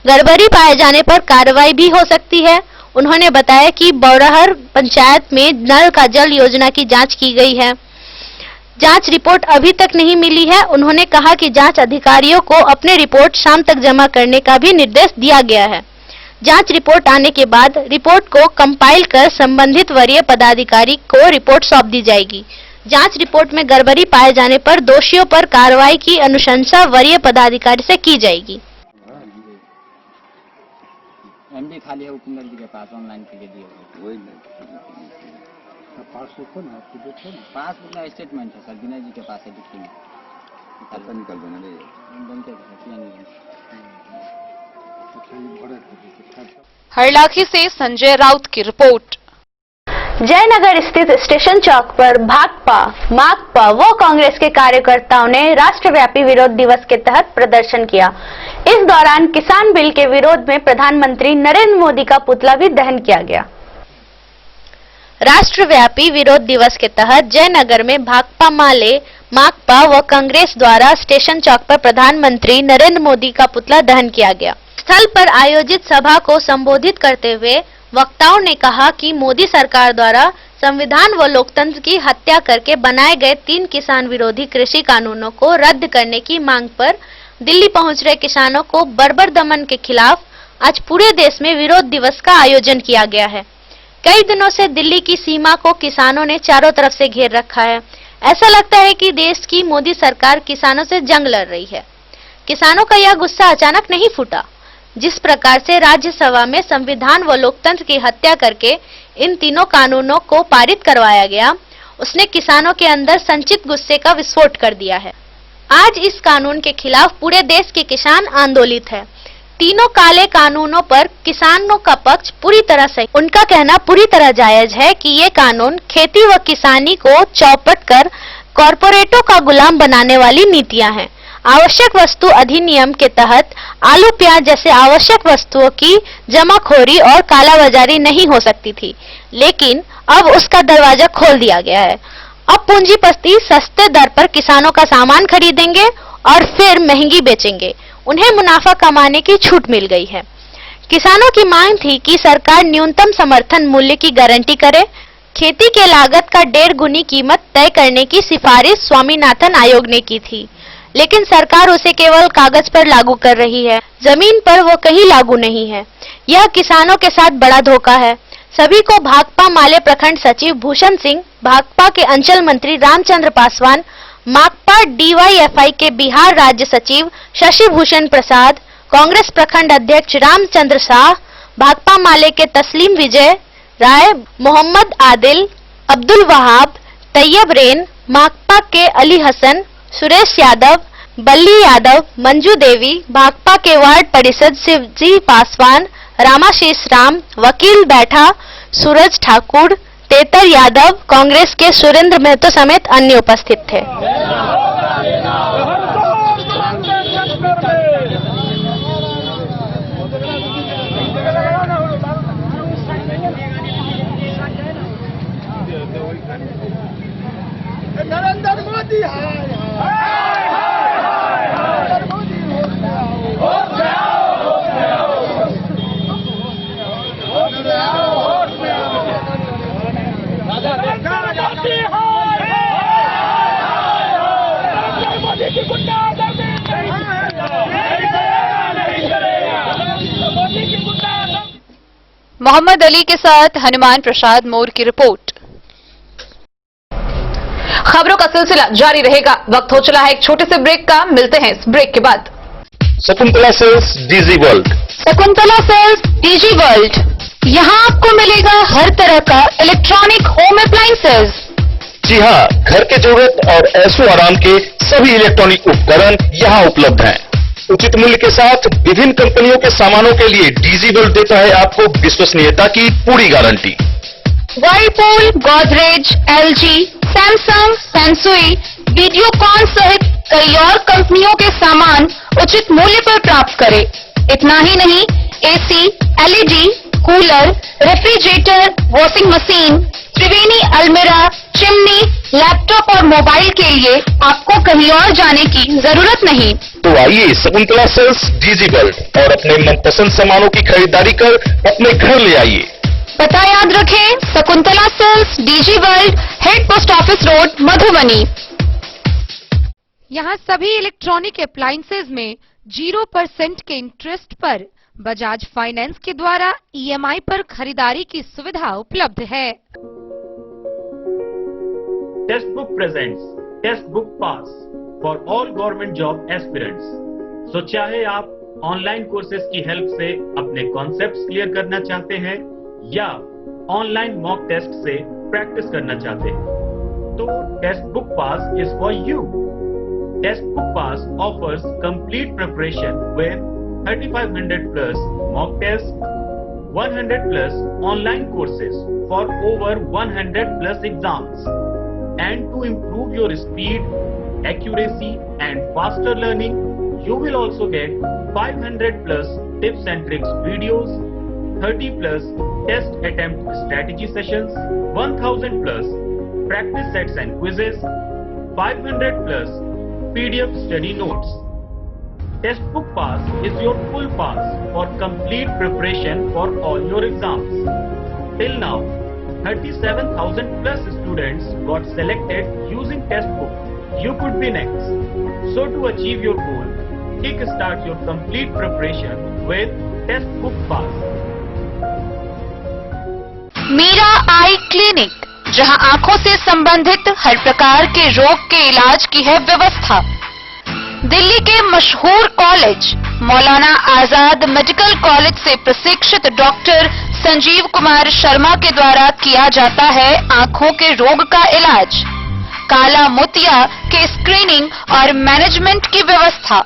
गड़बड़ी पाए जाने पर कार्रवाई भी हो सकती है। उन्होंने बताया कि बौरहर पंचायत में नल का जल योजना की जांच की गई है। जांच रिपोर्ट अभी तक नहीं मिली है। उन्होंने कहा कि जांच अधिकारियों को अपने रिपोर्ट शाम तक जमा करने का भी निर्देश दिया गया है। जांच रिपोर्ट आने के बाद रिपोर्ट को कंपाइल कर संबंधित वरीय पदाधिकारी को रिपोर्ट सौंप दी जाएगी। जांच रिपोर्ट में गड़बड़ी पाए जाने पर दोषियों पर कार्रवाई की अनुशंसा वरीय पदाधिकारी से की जाएगी। एमडी खाली है कुंदर जी के पास, ऑनलाइन के लिए दिए वही पासबुक ना आपको देखो ना, पासबुक का स्टेटमेंट है सर, विनय जी के पास है, दिखी नहीं निकल देना बनते हरलाखी से संजय राउत की रिपोर्ट। जयनगर स्थित स्टेशन चौक पर भाकपा, माकपा व कांग्रेस के कार्यकर्ताओं ने राष्ट्रव्यापी विरोध दिवस के तहत प्रदर्शन किया। इस दौरान किसान बिल के विरोध में प्रधानमंत्री नरेंद्र मोदी का पुतला भी दहन किया गया। राष्ट्रव्यापी विरोध दिवस के तहत जयनगर में भाकपा माले, माकपा व कांग्रेस द्वारा स्टेशन चौक पर प्रधानमंत्री नरेंद्र मोदी का पुतला दहन किया गया। स्थल पर आयोजित सभा को संबोधित करते हुए वक्ताओं ने कहा कि मोदी सरकार द्वारा संविधान व लोकतंत्र की हत्या करके बनाए गए 3 किसान विरोधी कृषि कानूनों को रद्द करने की मांग पर दिल्ली पहुंच रहे किसानों को बर्बर दमन के खिलाफ आज पूरे देश में विरोध दिवस का आयोजन किया गया है। कई दिनों से दिल्ली की सीमा को किसानों ने चारों तरफ से घेर रखा है। ऐसा लगता है कि देश की मोदी सरकार किसानों से जंग लड़ रही है। किसानों का यह गुस्सा अचानक नहीं फूटा। जिस प्रकार से राज्यसभा में संविधान व लोकतंत्र की हत्या करके इन तीनों कानूनों को पारित करवाया गया, उसने किसानों के अंदर संचित गुस्से का विस्फोट कर दिया है। आज इस कानून के खिलाफ पूरे देश के किसान आंदोलित है। तीनों काले कानूनों पर किसानों का पक्ष पूरी तरह सही। उनका कहना पूरी तरह जायज है कि ये कानून खेती व किसानी को चौपट कर कॉरपोरेटों का गुलाम बनाने वाली नीतियां हैं। आवश्यक वस्तु अधिनियम के तहत आलू प्याज जैसे आवश्यक वस्तुओं की जमाखोरी और कालाबाजारी नहीं हो सकती थी, लेकिन अब उसका दरवाजा खोल दिया गया है। अब पूंजीपति सस्ते दर पर किसानों का सामान खरीदेंगे और फिर महंगी बेचेंगे। उन्हें मुनाफा कमाने की छूट मिल गई है। किसानों की मांग थी कि सरकार न्यूनतम समर्थन मूल्य की गारंटी करे। खेती के लागत का 1.5 गुनी कीमत तय करने की सिफारिश स्वामीनाथन आयोग ने की थी, लेकिन सरकार उसे केवल कागज पर लागू कर रही है। जमीन पर वो कहीं लागू नहीं है। यह किसानों के साथ बड़ा धोखा है। सभी को भाकपा माले प्रखंड सचिव भूषण सिंह, भाकपा के अंचल मंत्री रामचंद्र पासवान, माकपा डीवाईएफआई के बिहार राज्य सचिव शशि भूषण प्रसाद, कांग्रेस प्रखंड अध्यक्ष रामचंद्र शाह, भाकपा माले के तस्लीम विजय राय, मोहम्मद आदिल, अब्दुल वहाब, तैयब रेन, माकपा के अली हसन, सुरेश यादव, बल्ली यादव, मंजू देवी, भाकपा के वार्ड परिषद शिवजी पासवान, रामाशीष राम, वकील बैठा, सूरज ठाकुर, तेतर यादव, कांग्रेस के सुरेंद्र महतो समेत अन्य उपस्थित थे। नरेंद्र मोदी मोहम्मद अली के साथ हनुमान प्रसाद मोर की रिपोर्ट। खबरों का सिलसिला जारी रहेगा। वक्त हो चला है एक छोटे से ब्रेक का, मिलते हैं इस ब्रेक के बाद। Shakuntala sales Digi world. Shakuntala sales Digi world, यहाँ आपको मिलेगा हर तरह का इलेक्ट्रॉनिक होम अप्लायंसेज। जी हाँ, घर के जरूरत और ऐशो आराम के सभी इलेक्ट्रॉनिक उपकरण यहाँ उपलब्ध हैं। उचित मूल्य के साथ विभिन्न कंपनियों के सामानों के लिए डीजी वर्ल्ड देता है आपको विश्वसनीयता की पूरी guarantee. Whirlpool, Godrej, LG, Samsung, Sansui, Videocon सहित कई और कंपनियों के सामान उचित मूल्य पर प्राप्त करें। इतना ही नहीं, AC, LED, cooler, refrigerator, washing machine, Triveni अलमीरा, चिमनी, लैपटॉप और मोबाइल के लिए आपको कहीं और जाने की जरूरत नहीं। तो आइए शकुंतला सेल्स डीजी वर्ल्ड और अपने मनपसंद सामानों की खरीदारी कर अपने घर ले आइए। पता याद रखें, Shakuntala sales Digi world, head post office road, Madhubani. यहाँ सभी इलेक्ट्रॉनिक अप्लायंसेज में 0% के इंटरेस्ट पर बजाज फाइनेंस के द्वारा ईएमआई पर खरीदारी की सुविधा उपलब्ध है। Testbook presents test book pass for all government job aspirants. So चाहे आप ऑनलाइन कोर्सेज की हेल्प से अपने कॉन्सेप्ट्स क्लियर करना चाहते हैं या ऑनलाइन मॉक टेस्ट से प्रैक्टिस करना चाहते हैं, तो test book pass is for you. Test book pass offers complete preparation with 3500 plus mock tests, 100 plus online courses for over 100 plus exams. And to improve your speed, accuracy and faster learning, you will also get 500 plus tips and tricks videos, 30 plus test attempt strategy sessions, 1000 plus practice sets and quizzes, 500 plus PDF study notes. Test book pass is your full pass for complete preparation for all your exams. Till now, 37,000 plus students got selected using test book. You could be next. So to achieve your goal, kickstart your complete preparation with test book pass. Meera eye clinic, जहां आंखों से संबंधित हर प्रकार के रोग के इलाज की है व्यवस्था। दिल्ली के मशहूर college Maulana Azad medical college से प्रशिक्षित डॉक्टर संजीव कुमार शर्मा के द्वारा किया जाता है आंखों के रोग का इलाज, काला मोतिया के स्क्रीनिंग और मैनेजमेंट की व्यवस्था,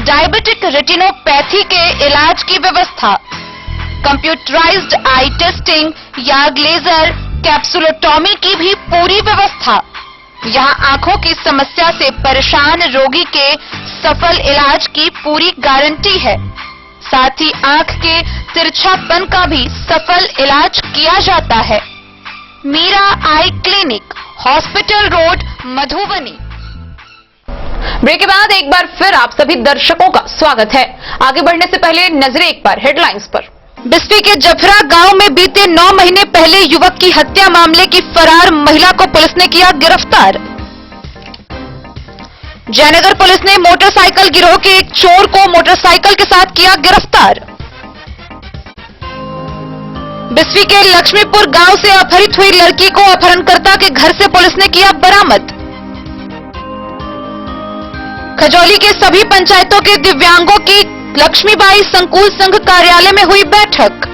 डायबिटिक रेटिनोपैथी के इलाज की व्यवस्था, कंप्यूटराइज्ड आई टेस्टिंग या लेजर कैप्सुलोटॉमी की भी पूरी व्यवस्था। यहाँ आंखों की समस्या से परेशान रोगी के सफल इलाज की पूरी गारंटी है। साथ ही आंख के तिरछापन का भी सफल इलाज किया जाता है। Meera eye clinic, hospital road, Madhubani. Break के बाद एक बार फिर आप सभी दर्शकों का स्वागत है। आगे बढ़ने से पहले नजरें एक बार हेडलाइंस पर। बिस्फी के जफरा गांव में बीते 9 महीने पहले युवक की हत्या मामले की फरार महिला को पुलिस ने किया गिरफ्तार। जयनगर पुलिस ने मोटरसाइकिल गिरोह के एक चोर को मोटरसाइकिल के साथ किया गिरफ्तार। बिस्फी के लक्ष्मीपुर गांव से अपहरित हुई लड़की को अपहरणकर्ता के घर से पुलिस ने किया बरामद। खजौली के सभी पंचायतों के दिव्यांगों की लक्ष्मीबाई संकुल संघ कार्यालय में हुई बैठक।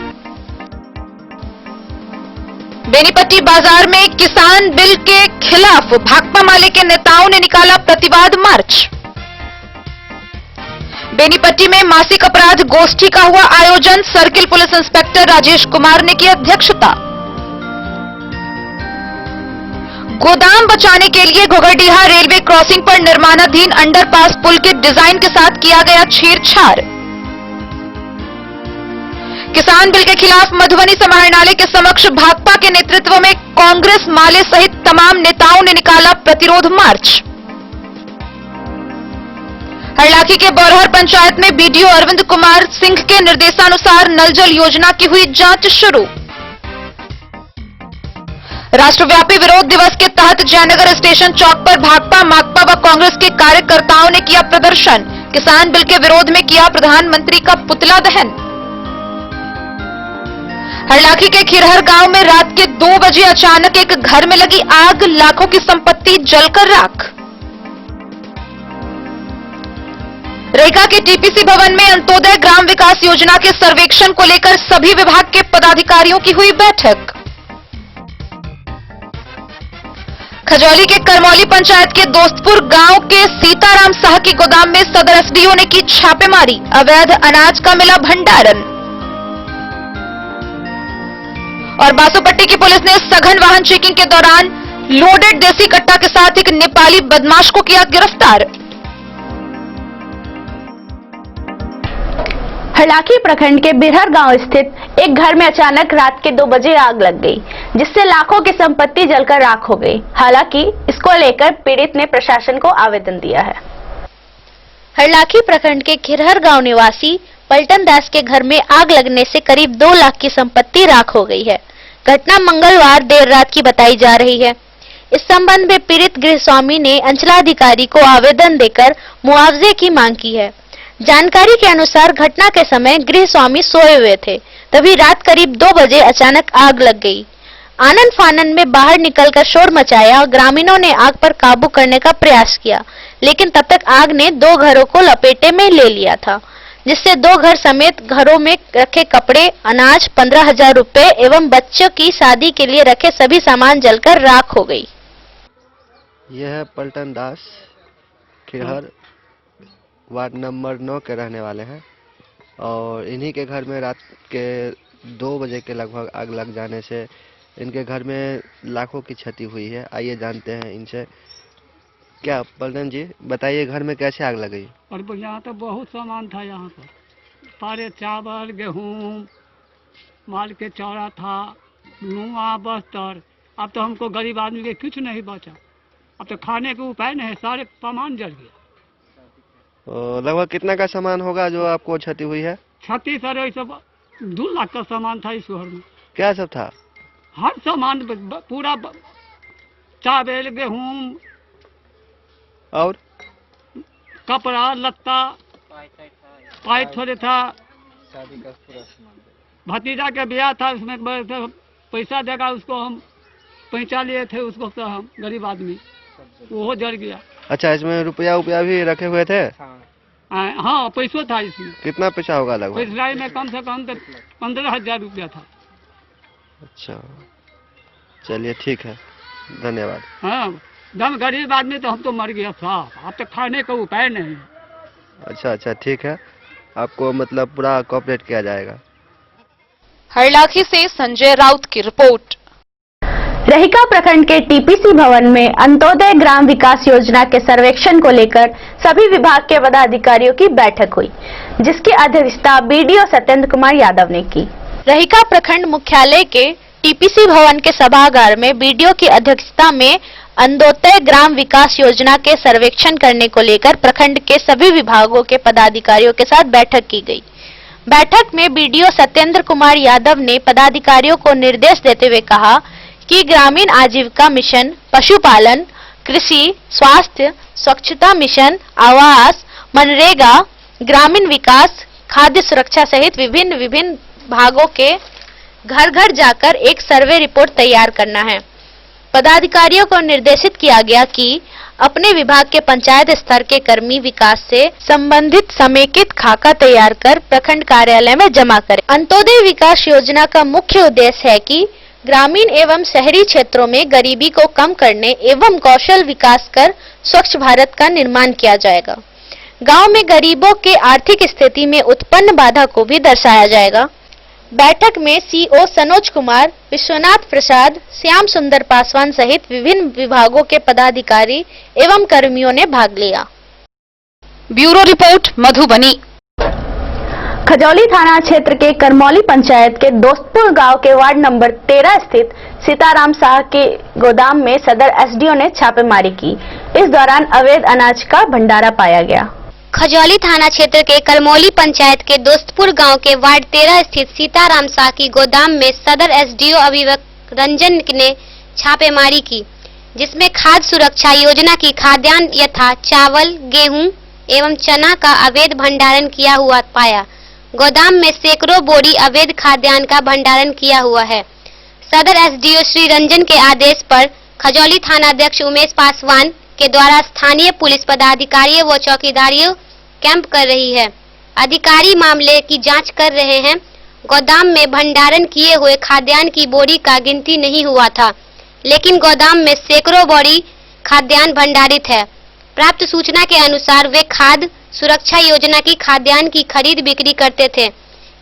बेनीपट्टी बाजार में किसान बिल के खिलाफ भाकपा माले के नेताओं ने निकाला प्रतिवाद मार्च। बेनीपट्टी में मासिक अपराध गोष्ठी का हुआ आयोजन, circle police inspector Rajesh Kumar ने की अध्यक्षता। गोदाम बचाने के लिए घोघरडीहा रेलवे क्रॉसिंग पर निर्माणाधीन अंडरपास पुल के डिजाइन के साथ किया गया छेड़छाड़। किसान बिल के खिलाफ मधुबनी समाहरणालय के समक्ष भाकपा के नेतृत्व में कांग्रेस माले सहित तमाम नेताओं ने निकाला प्रतिरोध मार्च। हरलाखी के बौरहर पंचायत में बीडीओ अरविंद कुमार सिंह के निर्देशानुसार नल जल योजना की हुई जांच शुरू। राष्ट्रव्यापी विरोध दिवस के तहत जयनगर स्टेशन चौक पर भाकपा, माकपा व कांग्रेस के कार्यकर्ताओं ने किया प्रदर्शन। किसान बिल के विरोध में किया प्रधानमंत्री का पुतला दहन। हरलाखी के खिरहर गांव में रात के 2 बजे अचानक एक घर में लगी आग, लाखों की संपत्ति जलकर राख। रेखा के टीपीसी भवन में अंत्योदय ग्राम विकास योजना के सर्वेक्षण को लेकर सभी विभाग के पदाधिकारियों की हुई बैठक। खजौली के करमौली पंचायत के दोस्तपुर गांव के सीताराम साह की गोदाम में सदर एसडीओ ने की छापेमारी, अवैध अनाज का मिला भंडारण। और बासोपट्टी की पुलिस ने सघन वाहन चेकिंग के दौरान लोडेड देसी कट्टा के साथ एक नेपाली बदमाश को किया गिरफ्तार। हरलाखी प्रखंड के बिरहर गांव स्थित एक घर में अचानक रात के 2 बजे आग लग गई, जिससे लाखों की संपत्ति जलकर राख हो गई। हालांकि इसको लेकर पीड़ित ने प्रशासन को आवेदन दिया है। हरलाखी प्रखंड के खिरहर गांव निवासी पलटन दास के घर में आग लगने से करीब 2 लाख की संपत्ति राख हो गई है। घटना मंगलवार देर रात की बताई जा रही है। इस संबंध में पीड़ित गृहस्वामी ने अंचलाधिकारी को आवेदन देकर मुआवजे की मांग की है। जानकारी के अनुसार घटना के समय गृहस्वामी सोए हुए थे, तभी रात करीब 2 बजे अचानक आग लग गई। आनन फानन में बाहर निकलकर शोर मचाया। ग्रामीणों ने आग पर काबू करने का प्रयास किया, लेकिन तब तक आग ने 2 घरों को लपेटे में ले लिया था, जिससे 2 घर समेत घरों में रखे कपड़े, अनाज, 15,000 रुपए एवं बच्चों की शादी के लिए रखे सभी सामान जलकर राख हो गई। यह है पलटन दास, खिरहर वार्ड नंबर 9 के रहने वाले हैं और इन्हीं के घर में रात के 2 बजे के लगभग आग लग जाने से इनके घर में लाखों की क्षति हुई है। आइए जानते हैं इनसे। क्या पलटन जी बताइए, घर में कैसे आग लग गई? और यहाँ तो बहुत सामान था, यहाँ पर सारे चावल, गेहूँ, माल के चौड़ा था, नुआ, बस्तर। अब तो हमको गरीब आदमी के कुछ नहीं बचा, अब तो खाने के उपाय नहीं, सारे सामान जल गया। लगभग कितना का सामान होगा जो आपको क्षति हुई है? क्षति सर ये सब 2 लाख का सामान था इस शहर में। क्या सब था? हर सामान पूरा, चावल, गेहूँ और कपड़ा लत्ता, पाइप थोड़े था, भतीजा के ब्याह था, उसमें पैसा देगा उसको हम पहुँचा लिए थे, उसको तो हम गरीब आदमी, वो जल गया। अच्छा, इसमें रुपया भी रखे हुए थे? हाँ, पैसों था इसमें। कितना पैसा होगा लगभग? पैसा में कम से कम 15,000 रुपया था। अच्छा, चलिए ठीक है, धन्यवाद। हाँ, दम गरीब आदमी तो हम तो मर गया साहब, अब तो खाने का उपाय नहीं। अच्छा ठीक है, आपको मतलब पूरा कोऑपरेट किया जाएगा। हरलाखी से संजय राउत की रिपोर्ट। रहिका प्रखंड के टीपीसी भवन में अंत्योदय ग्राम विकास योजना के सर्वेक्षण को लेकर सभी विभाग के पदाधिकारियों की बैठक हुई, जिसकी अध्यक्षता बीडीओ सत्येंद्र कुमार यादव ने की। रहिका प्रखंड मुख्यालय के टीपीसी भवन के सभागार में बीडीओ की अध्यक्षता में अंत्योदय ग्राम विकास योजना के सर्वेक्षण करने को लेकर प्रखंड के सभी विभागों के पदाधिकारियों के साथ बैठक की गई। बैठक में बीडीओ सत्येंद्र कुमार यादव ने पदाधिकारियों को निर्देश देते हुए कहा कि ग्रामीण आजीविका मिशन, पशुपालन, कृषि, स्वास्थ्य, स्वच्छता मिशन, आवास, मनरेगा, ग्रामीण विकास, खाद्य सुरक्षा सहित विभिन्न भागों के घर घर जाकर एक सर्वे रिपोर्ट तैयार करना है। पदाधिकारियों को निर्देशित किया गया कि अपने विभाग के पंचायत स्तर के कर्मी विकास से संबंधित समेकित खाका तैयार कर प्रखंड कार्यालय में जमा करें। अंत्योदय विकास योजना का मुख्य उद्देश्य है कि ग्रामीण एवं शहरी क्षेत्रों में गरीबी को कम करने एवं कौशल विकास कर स्वच्छ भारत का निर्माण किया जाएगा। गांव में गरीबों के आर्थिक स्थिति में उत्पन्न बाधा को भी दर्शाया जाएगा। बैठक में सीओ सनोज कुमार, विश्वनाथ प्रसाद, श्याम सुंदर पासवान सहित विभिन्न विभागों के पदाधिकारी एवं कर्मियों ने भाग लिया। Bureau report Madhubani. खजौली थाना क्षेत्र के करमौली पंचायत के दोस्तपुर गांव के वार्ड नंबर 13 स्थित सीताराम शाह के गोदाम में सदर एसडीओ ने छापेमारी की। इस दौरान अवैध अनाज का भंडारा पाया गया। खजौली थाना क्षेत्र के करमौली पंचायत के दोस्तपुर गांव के वार्ड 13 स्थित सीताराम शाह की गोदाम में सदर एसडीओ अभिषेक रंजन ने छापेमारी की, जिसमें खाद्य सुरक्षा योजना की खाद्यान्न यथा चावल, गेहूं एवं चना का अवैध भंडारण किया हुआ पाया। गोदाम में सैकड़ों बोरी अवैध खाद्यान्न का भंडारण किया हुआ है। सदर एसडीओ श्री रंजन के आदेश पर खजौली थानाध्यक्ष उमेश पासवान के द्वारा स्थानीय पुलिस पदाधिकारियों व चौकीदारियों कैंप कर रही है। अधिकारी मामले की जांच कर रहे हैं। गोदाम में भंडारण किए हुए खाद्यान्न की बोरी का गिनती नहीं हुआ था, लेकिन गोदाम में सैकड़ों बोरी खाद्यान्न भंडारित है। प्राप्त सूचना के अनुसार वे खाद्य सुरक्षा योजना की खाद्यान्न की खरीद बिक्री करते थे।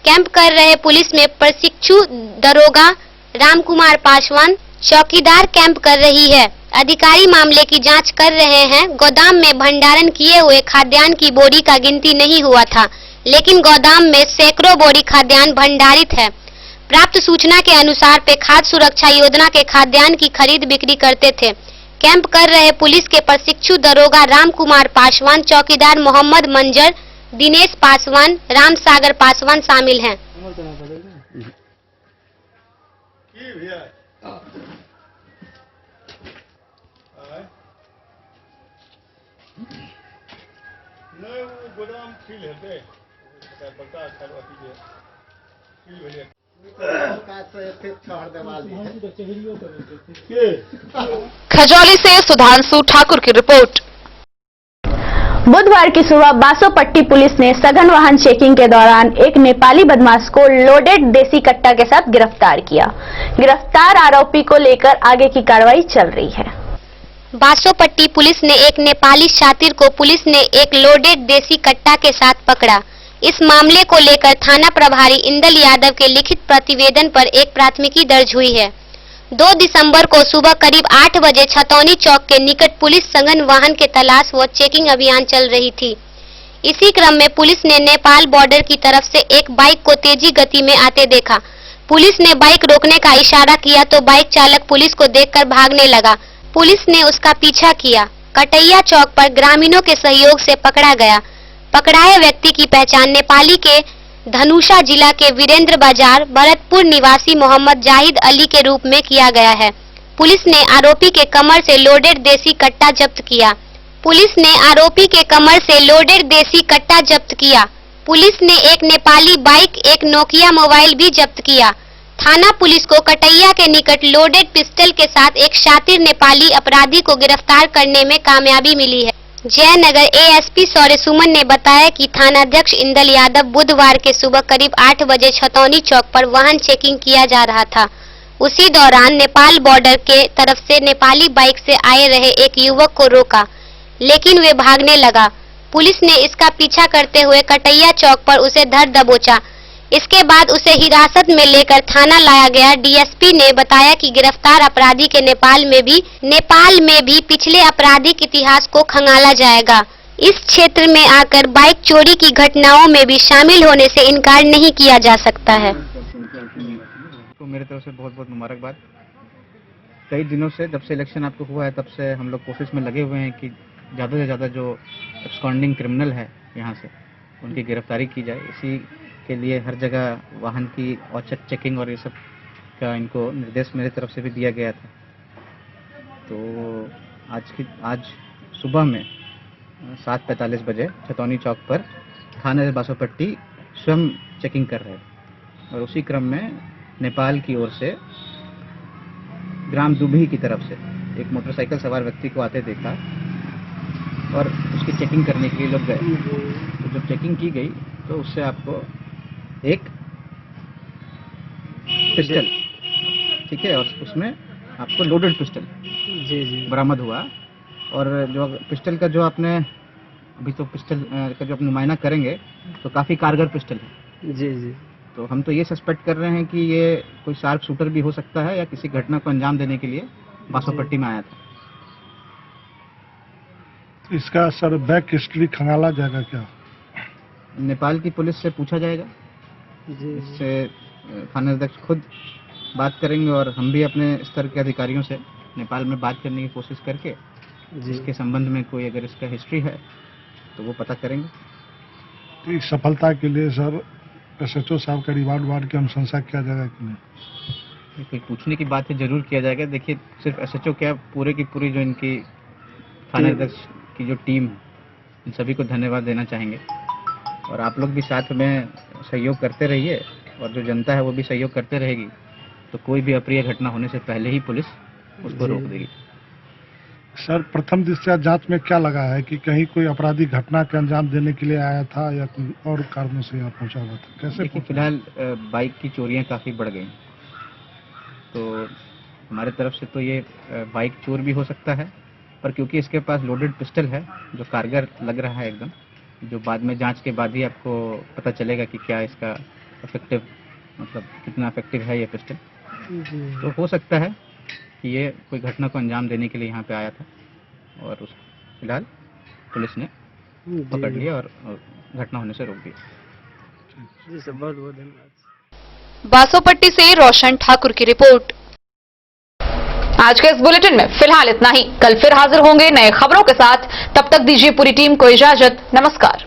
कैंप कर रहे पुलिस में प्रशिक्षु दरोगा रामकुमार पासवान चौकीदार कैंप कर रही है। अधिकारी मामले की जांच कर रहे हैं। गोदाम में भंडारण किए हुए खाद्यान्न की बोरी का गिनती नहीं हुआ था, लेकिन गोदाम में सैकड़ों बोरी खाद्यान्न भंडारित है। प्राप्त सूचना के अनुसार वे खाद्य सुरक्षा योजना के खाद्यान्न की खरीद बिक्री करते थे। कैंप कर रहे पुलिस के प्रशिक्षु दरोगा रामकुमार पासवान, चौकीदार मोहम्मद मंजर, दिनेश पासवान, राम सागर पासवान शामिल हैं। खजौली से सुधांशु ठाकुर की रिपोर्ट। बुधवार की सुबह बासोपट्टी पुलिस ने सघन वाहन चेकिंग के दौरान एक नेपाली बदमाश को लोडेड देसी कट्टा के साथ गिरफ्तार किया। गिरफ्तार आरोपी को लेकर आगे की कार्रवाई चल रही है। बासोपट्टी पुलिस ने एक नेपाली शातिर को पुलिस ने एक लोडेड देसी कट्टा के साथ पकड़ा। इस मामले को लेकर थाना प्रभारी इंदल यादव के लिखित प्रतिवेदन पर एक प्राथमिकी दर्ज हुई है। 2 दिसंबर को सुबह करीब 8 बजे छतौनी चौक के निकट पुलिस सघन वाहन के तलाश व चेकिंग अभियान चल रही थी। इसी क्रम में पुलिस ने नेपाल बॉर्डर की तरफ से एक बाइक को तेजी गति में आते देखा। पुलिस ने बाइक रोकने का इशारा किया तो बाइक चालक पुलिस को देखकर भागने लगा। पुलिस ने उसका पीछा किया। कटैया चौक पर ग्रामीणों के सहयोग से पकड़ा गया। पकड़ाए व्यक्ति की पहचान नेपाली के धनुषा जिला के वीरेंद्र बाजार भरतपुर निवासी मोहम्मद जाहिद अली के रूप में किया गया है। पुलिस ने आरोपी के कमर से लोडेड देसी कट्टा जब्त किया। पुलिस ने आरोपी के कमर से लोडेड देसी कट्टा जब्त किया। पुलिस ने एक नेपाली बाइक, एक नोकिया मोबाइल भी जब्त किया। थाना पुलिस को कटैया के निकट लोडेड पिस्टल के साथ एक शातिर नेपाली अपराधी को गिरफ्तार करने में कामयाबी मिली है। जयनगर एएसपी सौर्य सुमन ने बताया कि थानाध्यक्ष इंदल यादव बुधवार के सुबह करीब 8 बजे छतौनी चौक पर वाहन चेकिंग किया जा रहा था। उसी दौरान नेपाल बॉर्डर के तरफ से नेपाली बाइक से आए रहे एक युवक को रोका, लेकिन वे भागने लगा। पुलिस ने इसका पीछा करते हुए कटैया चौक पर उसे धर दबोचा। इसके बाद उसे हिरासत में लेकर थाना लाया गया। डीएसपी ने बताया कि गिरफ्तार अपराधी के नेपाल में भी पिछले आपराधिक इतिहास को खंगाला जाएगा। इस क्षेत्र में आकर बाइक चोरी की घटनाओं में भी शामिल होने से इनकार नहीं किया जा सकता है। तो मेरी तरफ से बहुत बहुत मुबारकबाद। कई दिनों से जब से इलेक्शन आपको हुआ है तब से हम लोग कोशिश में लगे हुए हैं कि ज़्यादा से ज़्यादा जो एब्सकॉन्डिंग क्रिमिनल है यहाँ से उनकी गिरफ्तारी की जाए। इसी के लिए हर जगह वाहन की औचक चेकिंग और ये सब का इनको निर्देश मेरी तरफ से भी दिया गया था। तो आज सुबह में 7:45 बजे छतौनी चौक पर थाना बासोपट्टी स्वयं चेकिंग कर रहे हैं और उसी क्रम में नेपाल की ओर से ग्राम दुबही की तरफ से एक मोटरसाइकिल सवार व्यक्ति को आते देखा और उसकी चेकिंग करने के लिए लोग गए। तो जब चेकिंग की गई तो उससे आपको एक पिस्टल, ठीक है, और उसमें आपको लोडेड पिस्टल बरामद हुआ। और जो पिस्टल का जो आपने अभी तो पिस्टल का जो आप मुआयना करेंगे तो काफ़ी कारगर पिस्टल है। जी। तो हम तो ये सस्पेक्ट कर रहे हैं कि ये कोई शार्प शूटर भी हो सकता है या किसी घटना को अंजाम देने के लिए बासोपट्टी में आया था। इसका सर बैक हिस्ट्री खंगाला जाएगा क्या? नेपाल की पुलिस से पूछा जाएगा। इससे थाना अध्यक्ष खुद बात करेंगे और हम भी अपने स्तर के अधिकारियों से नेपाल में बात करने की कोशिश करके इसके संबंध में कोई अगर इसका हिस्ट्री है तो वो पता करेंगे। तो इस सफलता के लिए सर SHO साहब का रिवार्ड की अनुशंसा किया जाएगा कि नहीं? कोई पूछने की बात है, जरूर किया जाएगा। देखिए सिर्फ SHO क्या, पूरे की पूरी जो इनकी थाना अध्यक्ष की जो टीम है, इन सभी को धन्यवाद देना चाहेंगे। और आप लोग भी साथ में सहयोग करते रहिए और जो जनता है वो भी सहयोग करते रहेगी, तो कोई भी अप्रिय घटना होने से पहले ही पुलिस उसको रोक देगी। सर प्रथम दृष्टया जांच में क्या लगा है कि कहीं कोई आपराधिक घटना के अंजाम देने के लिए आया था या कोई और कारणों से यहाँ पहुँचा हुआ था? कैसे? देखिए फिलहाल बाइक की चोरियाँ काफ़ी बढ़ गई, तो हमारे तरफ से तो ये बाइक चोर भी हो सकता है, पर क्योंकि इसके पास लोडेड पिस्टल है जो कारगर लग रहा है एकदम, जो बाद में जांच के बाद ही आपको पता चलेगा कि क्या इसका इफेक्टिव, मतलब कितना इफेक्टिव है ये पिस्टल। तो हो सकता है कि ये कोई घटना को अंजाम देने के लिए यहाँ पे आया था और उस फिलहाल पुलिस ने पकड़ लिया और घटना होने से रोक दिया। जी सर, बहुत बहुत धन्यवाद। बासोपट्टी से रोशन ठाकुर की रिपोर्ट। आज के इस बुलेटिन में फिलहाल इतना ही। कल फिर हाजिर होंगे नए खबरों के साथ। तब तक दीजिए पूरी टीम को इजाजत। नमस्कार।